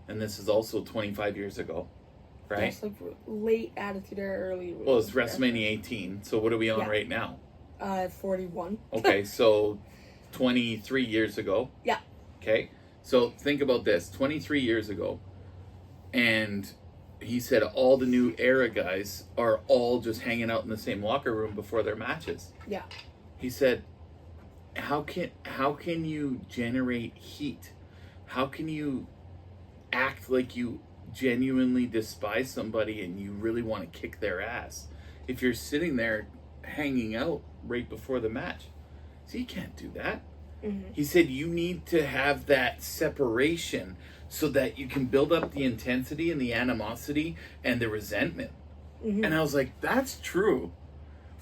and this is also 25 years ago, right? It's like late Attitude Era, early. Well, it's WrestleMania 18, so what are we on Yeah. right now? 41. Okay, so 23 years ago. Yeah. Okay, so think about this, 23 years ago, and he said all the new era guys are all just hanging out in the same locker room before their matches. Yeah. He said, how can you generate heat? How can you act like you genuinely despise somebody and you really want to kick their ass if you're sitting there hanging out right before the match? So you can't do that. Mm-hmm. He said you need to have that separation so that you can build up the intensity and the animosity and the resentment. Mm-hmm. And I was like, that's true.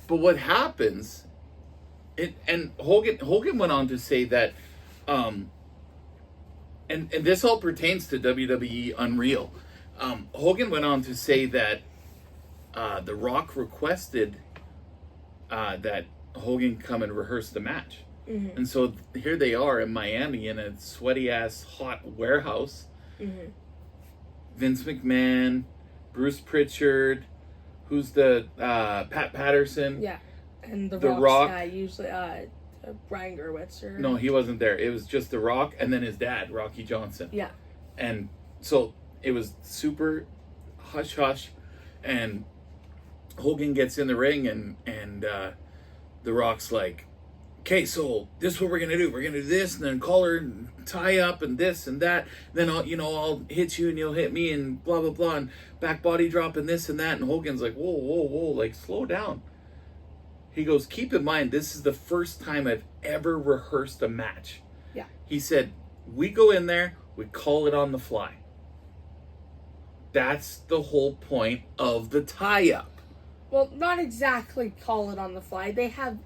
But what happens, and Hogan went on to say that, and this all pertains to WWE Unreal. Hogan went on to say that The Rock requested that Hogan come and rehearse the match. Mm-hmm. And so here they are in Miami in a sweaty ass hot warehouse. Mm-hmm. Vince McMahon, Bruce Pritchard, who's the Pat Patterson. Yeah. And the Rock's Rock. guy, Usually, Brian Gerwitz. Or... No, he wasn't there. It was just The Rock and then his dad, Rocky Johnson. Yeah. And so it was super hush hush, and Hogan gets in the ring and The Rock's like, okay, so this is what we're gonna do. We're gonna do this, and then collar and tie up, and this and that. Then I'll hit you, and you'll hit me, and blah blah blah, and back body drop, and this and that. And Hogan's like, whoa, like slow down. He goes, keep in mind, this is the first time I've ever rehearsed a match. Yeah. He said, we go in there, we call it on the fly. That's the whole point of the tie-up. Well, not exactly call it on the fly. They have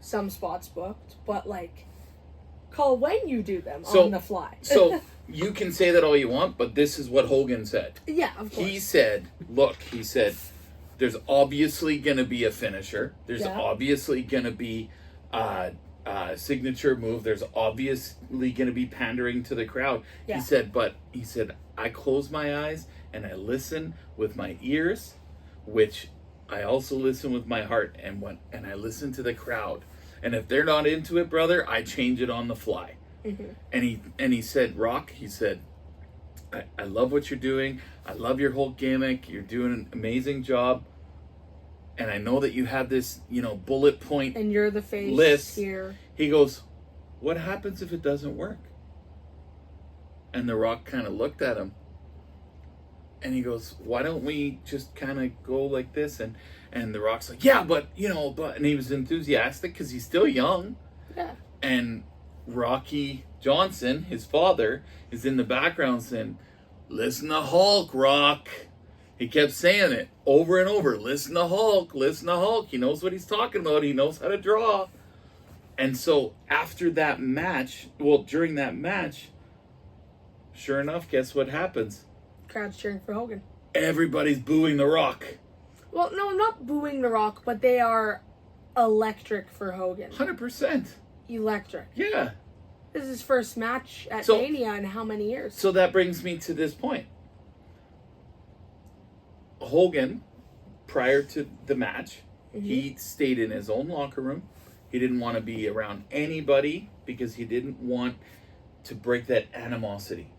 some spots booked, but like call when you do them on the fly. So you can say that all you want, but this is what Hogan said. Yeah, of course. He said, there's obviously going to be a finisher. There's obviously going to be a signature move. There's obviously going to be pandering to the crowd. Yeah. He said, I close my eyes and I listen with my ears, which I also listen with my heart, and I listen to the crowd. And if they're not into it, brother, I change it on the fly. Mm-hmm. And he said, Rock, he said, I love what you're doing. I love your whole gimmick. You're doing an amazing job. And I know that you have this, bullet point and you're the face list here. He goes, what happens if it doesn't work? And The Rock kind of looked at him. And he goes, why don't we just kind of go like this? And The Rock's like, yeah, but. And he was enthusiastic because he's still young. Yeah. And Rocky Johnson, his father, is in the background saying, listen to Hulk, Rock. He kept saying it over and over. Listen to Hulk, listen to Hulk. He knows what he's talking about. He knows how to draw. And so after that match, during that match, sure enough, guess what happens? Crowd's cheering for Hogan. Everybody's booing The Rock. Well, no, not booing The Rock, but they are electric for Hogan. 100%. Electric. Yeah. This is his first match at Mania in how many years? So that brings me to this point. Hogan, prior to the match, he stayed in his own locker room. He didn't want to be around anybody because he didn't want to break that animosity.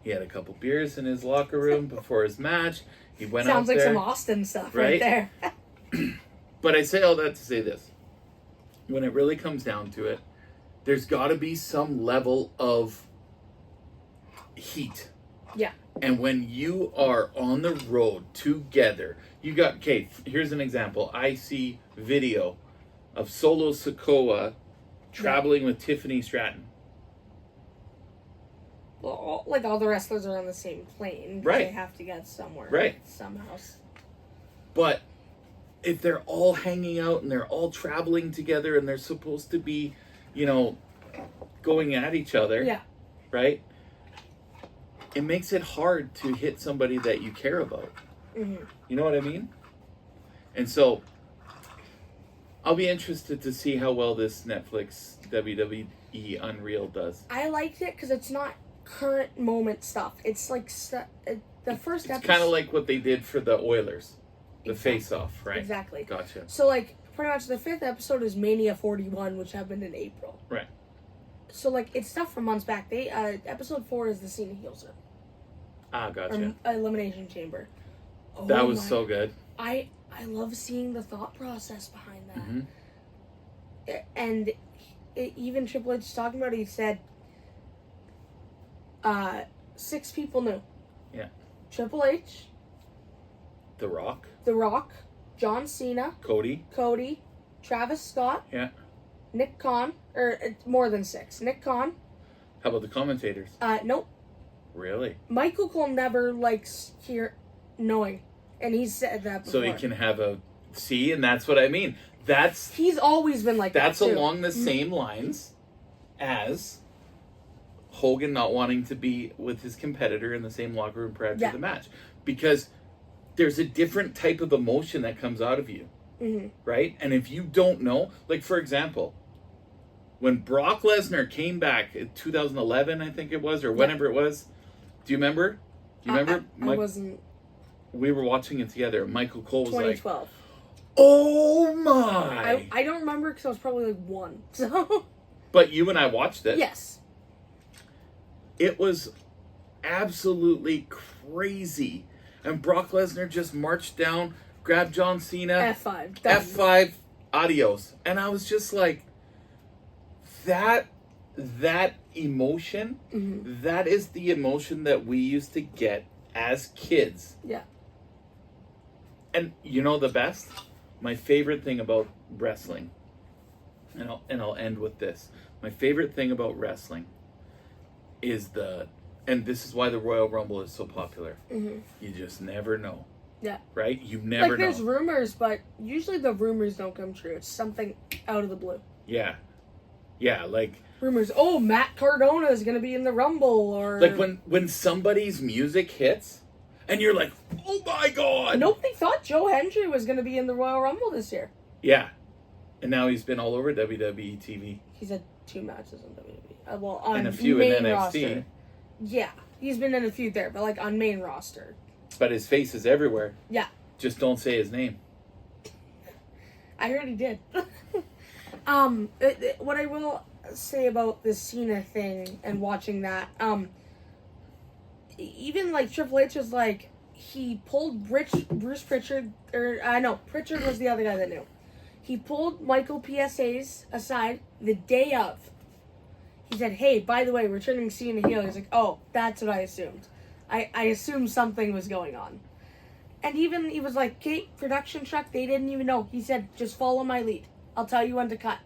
He had a couple beers in his locker room before his match. He went Sounds out like there. some Austin stuff right there. But I say all that to say this. When it really comes down to it, there's got to be some level of heat. Yeah. And when you are on the road together, you got, okay, here's an example. I see video of Solo Sikoa traveling with Tiffany Stratton. Well, all the wrestlers are on the same plane. Right. They have to get somewhere. Right. Somehow. But if they're all hanging out and they're all traveling together and they're supposed to be, going at each other. Yeah. Right? It makes it hard to hit somebody that you care about. Mm-hmm. You know what I mean? And so, I'll be interested to see how well this Netflix WWE Unreal does. I liked it because it's not current moment stuff. It's like the first It's episode. kind of like what they did for the Oilers. The Exactly. face-off, right? Exactly. Gotcha. So, pretty much the 5th episode is Mania 41, which happened in April. Right. So, it's stuff from months back. They episode 4 is the Cena Heels Room. Ah, gotcha. Elimination Chamber. That was so good. I love seeing the thought process behind that. Mm-hmm. And even Triple H talking about it, he said 6 people knew. Yeah. Triple H, The Rock. The Rock, John Cena, Cody, Travis Scott, yeah. Nick Khan, or more than 6. Nick Khan. How about the commentators? Nope. Really? Michael Cole never likes knowing, and he's said that before. So he can have and that's what I mean. He's always been like that. That's too. along the same lines as Hogan not wanting to be with his competitor in the same locker room prior to the match, because there's a different type of emotion that comes out of you, right? And if you don't know, for example, when Brock Lesnar came back in 2011, I think it was, or whenever it was, do you remember? Do you remember? I wasn't. We were watching it together. Michael Cole was 2012. like, "Oh my!" I don't remember because I was probably 1. So. But you and I watched it. Yes. It was absolutely crazy. And Brock Lesnar just marched down, grabbed John Cena. F5. F5, adios. And I was just like, that emotion, that is the emotion that we used to get as kids. Yeah. And you know the best? My favorite thing about wrestling, and I'll end with this. My favorite thing about wrestling is and this is why the Royal Rumble is so popular. You just never know. Yeah. Right? You never know. There's rumors, but usually the rumors don't come true. It's something out of the blue. Yeah. Yeah, rumors, Matt Cardona is going to be in the Rumble, or... when somebody's music hits, and you're like, oh my god! Nobody thought Joe Hendry was going to be in the Royal Rumble this year. Yeah. And now he's been all over WWE TV. He's had 2 matches on WWE. On and a few main in NXT. roster. Yeah. He's been in a few there, but on main roster. But his face is everywhere. Yeah. Just don't say his name. I heard he did. What I will say about the Cena thing and watching that, even Triple H was he pulled Bruce Pritchard, Pritchard was the other guy that knew. He pulled Michael PSAs aside the day of. He said, hey, by the way, we're turning Cena heel. He's like, oh, that's what I assumed. I assumed something was going on. And even he was like, okay, production truck, they didn't even know. He said, just follow my lead. I'll tell you when to cut.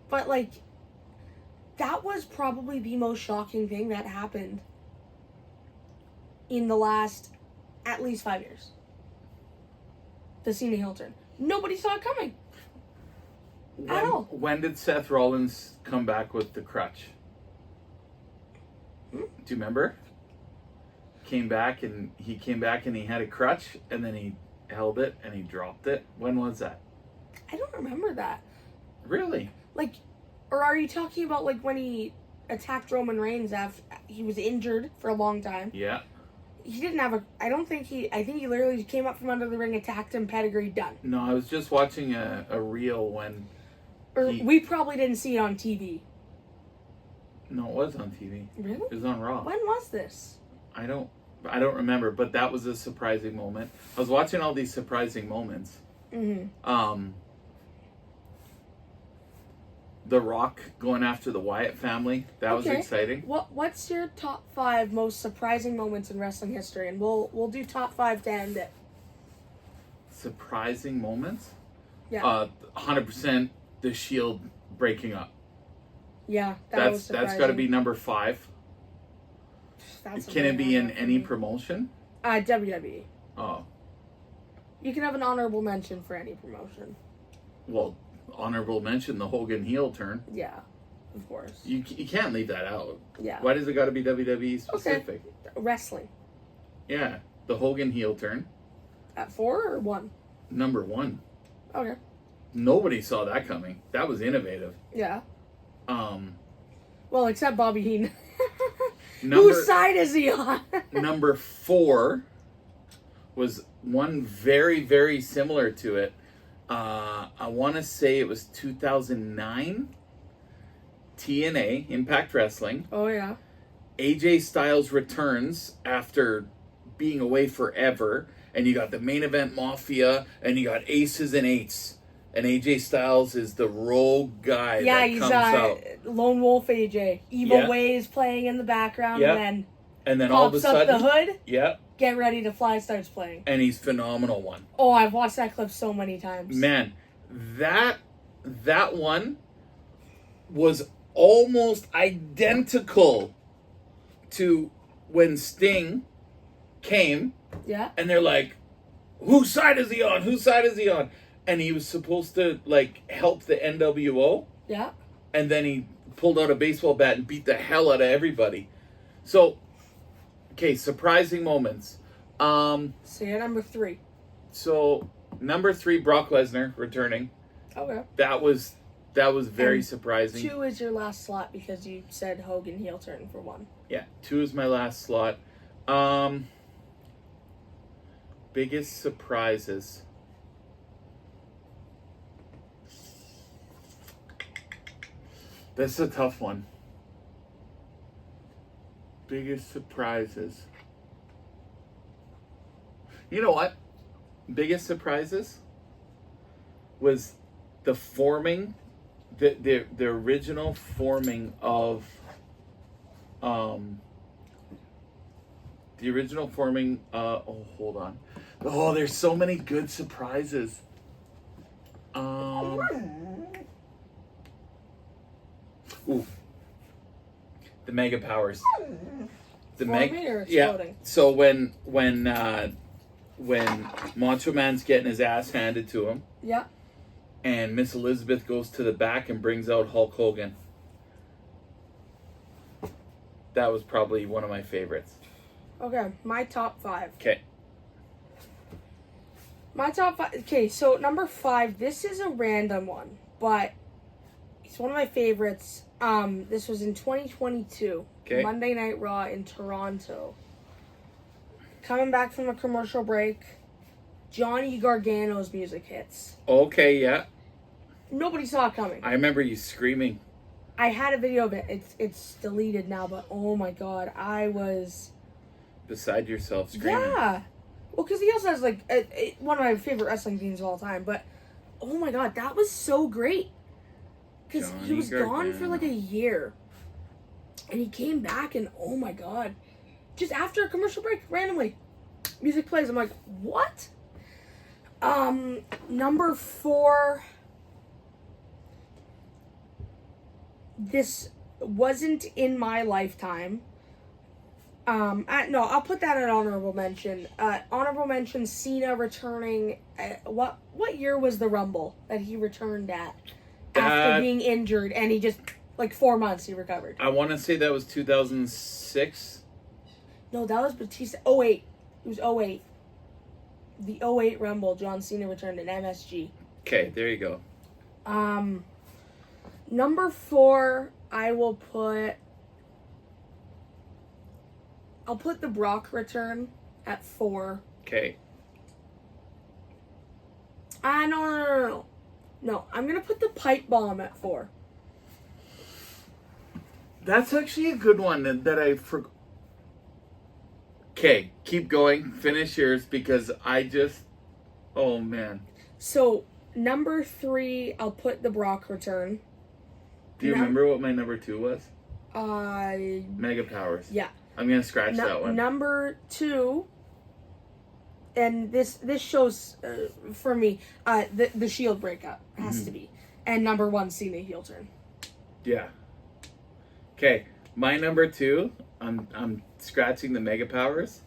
But that was probably the most shocking thing that happened in the last at least 5 years. The Cena heel turn. Nobody saw it coming. At all. When did Seth Rollins come back with the crutch? Do you remember? He came back and he had a crutch, and then he held it and he dropped it. When was that? I don't remember that. Really? Or are you talking about when he attacked Roman Reigns after he was injured for a long time? Yeah. He didn't have I think he literally came up from under the ring, attacked him, pedigree, done. No, I was just watching a reel when Or we probably didn't see it on TV. No, it was on TV. Really? It was on Raw. When was this? I don't remember, but that was a surprising moment. I was watching all these surprising moments. Mm-hmm. The Rock going after the Wyatt family. That was exciting. What's your top 5 most surprising moments in wrestling history? And we'll do top 5 to end it. Surprising moments? Yeah. 100% the Shield breaking up. Yeah, that's got to be number 5. Can it be in any promotion? WWE. Oh. You can have an honorable mention for any promotion. Well, honorable mention the Hogan heel turn. Yeah, of course. You can't leave that out. Yeah. Why does it got to be WWE specific? Okay. Wrestling. Yeah, the Hogan heel turn. At 4 or 1? Number 1. Okay. Nobody saw that coming. That was innovative. Yeah. Well, except Bobby Heenan. Whose side is he on? Number 4 was one very, very similar to it. I want to say it was 2009. TNA, Impact Wrestling. Oh, yeah. AJ Styles returns after being away forever. And you got the main event Mafia. And you got Aces and Eights. And AJ Styles is the rogue guy that comes out. Lone Wolf AJ. Evil Ways playing in the background. And then all of a sudden... Pops up the hood. Yeah. Get Ready to Fly starts playing. And he's phenomenal one. Oh, I've watched that clip so many times. Man, that one was almost identical to when Sting came. Yeah. And they're like, whose side is he on? Whose side is he on? And he was supposed to, like, help the NWO. Yeah. And then he pulled out a baseball bat and beat the hell out of everybody. So, okay, surprising moments. So you're number 3. So, number 3, Brock Lesnar returning. Okay. That was very surprising. 2 is your last slot because you said Hogan heel turn for 1. Yeah, 2 is my last slot. Biggest surprises. That's a tough one. Biggest surprises. You know what? Biggest surprises was the forming, the original forming of, hold on. Oh, there's so many good surprises. Ooh. The Mega Powers. Forming or exploding? Yeah. So when Macho Man's getting his ass handed to him. Yeah. And Miss Elizabeth goes to the back and brings out Hulk Hogan. That was probably one of my favorites. Okay, my top 5. Okay. My top 5. Okay, so number 5. This is a random one, but it's one of my favorites. This was in 2022. Okay. Monday Night Raw in Toronto. Coming back from a commercial break, Johnny Gargano's music hits. Okay, yeah. Nobody saw it coming. I remember you screaming. I had a video of it. It's deleted now, but oh my god, I was beside yourself screaming. Yeah. Well, because he also has like one of my favorite wrestling themes of all time. But oh my god, that was so great. Because he was gone for like a year, and he came back, and oh my god, just after a commercial break, randomly, music plays. I'm like, what? Number 4. This wasn't in my lifetime. No, I'll put that in honorable mention. Honorable mention: Cena returning. What year was the Rumble that he returned at after being injured, and he just like 4 months he recovered? I want to say that was 2006. No, that was Batista. 08. It was 08. The 08 Rumble. John Cena returned in MSG. Okay, there you go. Number 4, I'll put the Brock return at 4. Okay. No. No, I'm gonna put the pipe bomb at 4. That's actually a good one that I forgot. Okay, keep going. Finish yours because I just. Oh man. So number 3, I'll put the Brock return. Do you remember what my number 2 was? Uh, Mega Powers. yeah. I'm gonna scratch that one. Number 2, and this shows for me the Shield breakup has to be, and number 1, Cena heel turn. Yeah. Okay, my number 2. I'm scratching the Mega Powers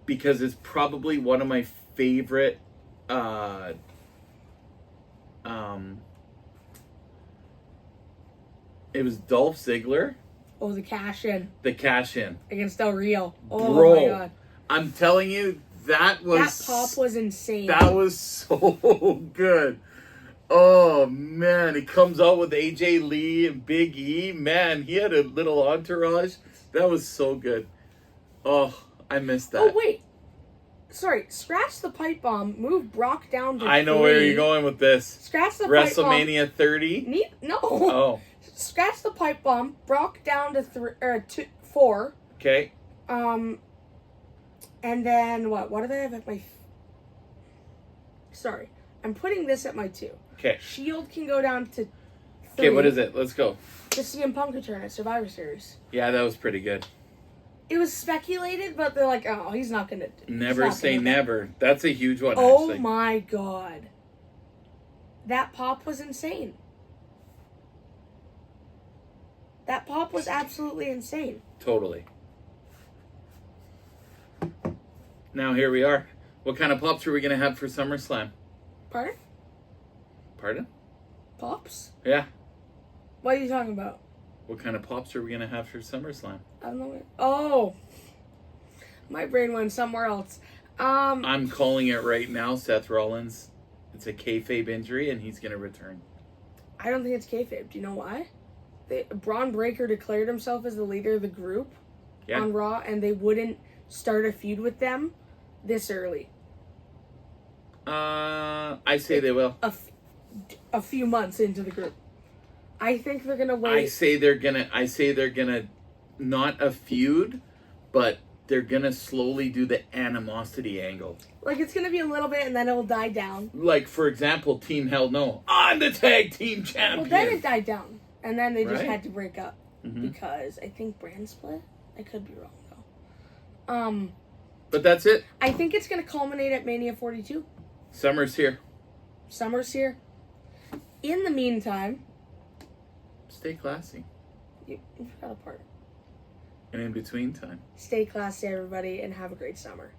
because it's probably one of my favorite. It was Dolph Ziggler. Oh, the cash in. The cash in Against Del Rio. Oh Bro, my god. I'm telling you, that Pop was insane. That was so good. Oh man, he comes out with AJ Lee and Big E. Man, he had a little entourage. That was so good. Oh, I missed that. Oh wait. Sorry, scratch the pipe bomb. Move Brock down to I know 3. where you're going with this. Scratch the pipe bomb. WrestleMania 30. No. Oh, Scratch the pipe bomb. Brock down to 4. okay. And then what? What do they have at my? Sorry, I'm putting this at my 2. Okay. Shield can go down to 3. Okay, what is it? Let's go. The CM Punk return at Survivor Series. Yeah, that was pretty good. It was speculated, but they're like, oh, he's not gonna. Never say never. That's a huge one. Oh actually. my god, that pop was insane. That pop was absolutely insane. Totally. Now here we are. What kind of pops are we gonna have for SummerSlam? Pardon? Pardon? Pops? Yeah. What are you talking about? What kind of pops are we gonna have for SummerSlam? I don't know. Oh, my brain went somewhere else. I'm calling it right now. Seth Rollins. It's a kayfabe injury, and he's gonna return. I don't think it's kayfabe. Do you know why? Braun Breaker declared himself as the leader of the group on Raw, and they wouldn't start a feud with them this early. I say they will. A few months into the group. I think they're gonna wait. I say they're gonna not a feud, but they're gonna slowly do the animosity angle. Like it's gonna be a little bit, and then it'll die down. Like for example, Team Hell No, I'm the tag team champion. Well, then it died down, and then they just Right. had to break up because I think brand split. I could be wrong though. But that's it. I think it's gonna culminate at Mania 42. Summer's here. Summer's here. In the meantime, Stay classy. you forgot a part. And in between time. Stay classy, everybody, and have a great summer.